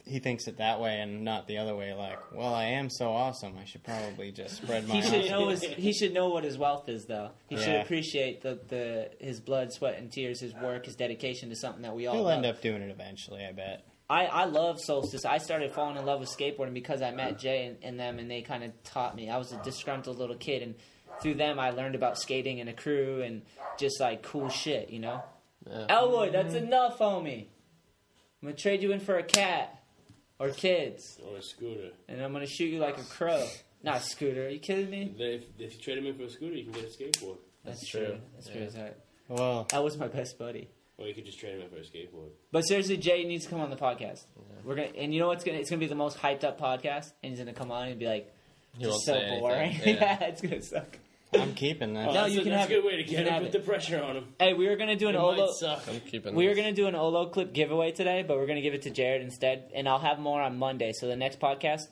he thinks it that way and not the other way. Like, well, I am so awesome. I should probably just spread my. He should know what his wealth is, though. He should Yeah. appreciate his blood, sweat, and tears, his work, his dedication to something that we all He'll love. end up doing it eventually, I bet. I love Solstice. I started falling in love with skateboarding because I met Jay and them, and they kind of taught me. I was a disgruntled little kid, and through them, I learned about skating and a crew and just like cool shit, you know. Yeah. Elwood, that's enough, homie. I'm gonna trade you in for a cat or kids, Or a scooter. and I'm gonna shoot you like a crow. Not a scooter. Are you kidding me? If you trade him in for a scooter, you can get a skateboard. That's true. true. That's true as heck. Well, That was my best buddy. Or you could just trade him in for a skateboard. But seriously, Jay needs to come on the podcast. We're gonna, and you know what's gonna? It's gonna be the most hyped up podcast, and he's gonna come on and be like, He won't "Just so say anything. boring." Yeah. Yeah, it's gonna suck. I'm keeping that. No, that's you a, can that's have a good it. way to You get can him. have Put it. the pressure on him. Hey, we were gonna do an It Olo. might suck. I'm keeping We were this. gonna do an Olo clip giveaway today, but we're gonna give it to Jarrod instead, and I'll have more on Monday. So the next podcast,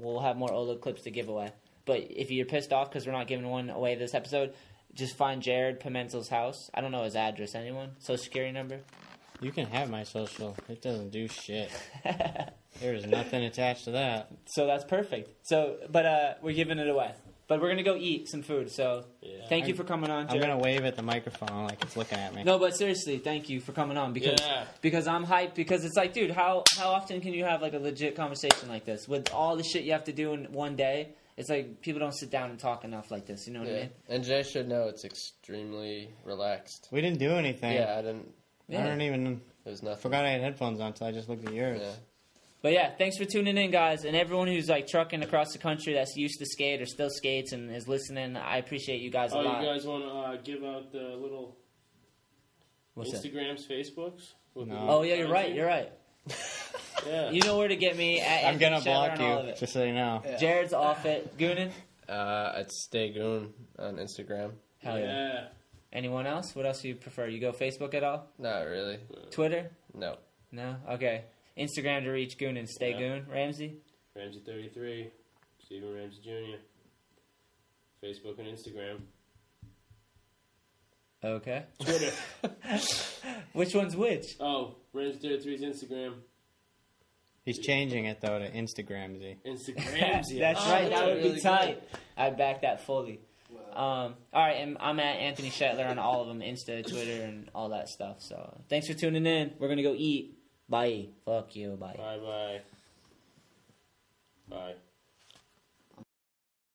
we'll have more Olo clips to give away. But if you're pissed off because we're not giving one away this episode, just find Jarrod Pimental's house. I don't know his address. Anyone? Social security number? You can have my social. It doesn't do shit. There's nothing attached to that. So that's perfect. So, but we're giving it away. But we're gonna go eat some food. So Yeah. thank you for coming on, Jarrod. I'm gonna wave at the microphone like it's looking at me. No, but seriously, thank you for coming on because I'm hyped because it's like, dude, how often can you have like a legit conversation like this with all the shit you have to do in one day? It's like people don't sit down and talk enough like this. You know what I mean? And Jay should know it's extremely relaxed. We didn't do anything. Yeah, I didn't. I don't even. There's nothing. Forgot I had headphones on until I just looked at yours. Yeah. But yeah, thanks for tuning in, guys, and everyone who's like trucking across the country that's used to skate or still skates and is listening. I appreciate you guys a lot. You guys want to give out the little What's that? Instagrams, Facebooks? With No. the Oh yeah, you're right. content? You're right. Yeah. You know where to get me. At I'm gonna Anthony Shetler block on all of you, it. just so you know. Jared's off it. Goonan. It's Stay Goon on Instagram. Hell yeah. Yeah. Anyone else? What else do you prefer? You go Facebook at all? Not really. Twitter? No. No? Okay. Instagram to reach Goonan. Stay Yeah. Goon. Ramsey? Ramsey 33, Stephen Ramsey Jr. Facebook and Instagram. Okay. Twitter. Which one's which? Oh, Ramsey 33's Instagram. He's changing it though to Instagram. Instagrams, yeah. That's Oh, right. that's That would be really tight. I back that fully. All right, and I'm at Anthony Shetler on all of them, Insta, Twitter, and all that stuff. So thanks for tuning in. We're gonna go eat. Bye. Fuck you. Bye. Bye-bye. Bye.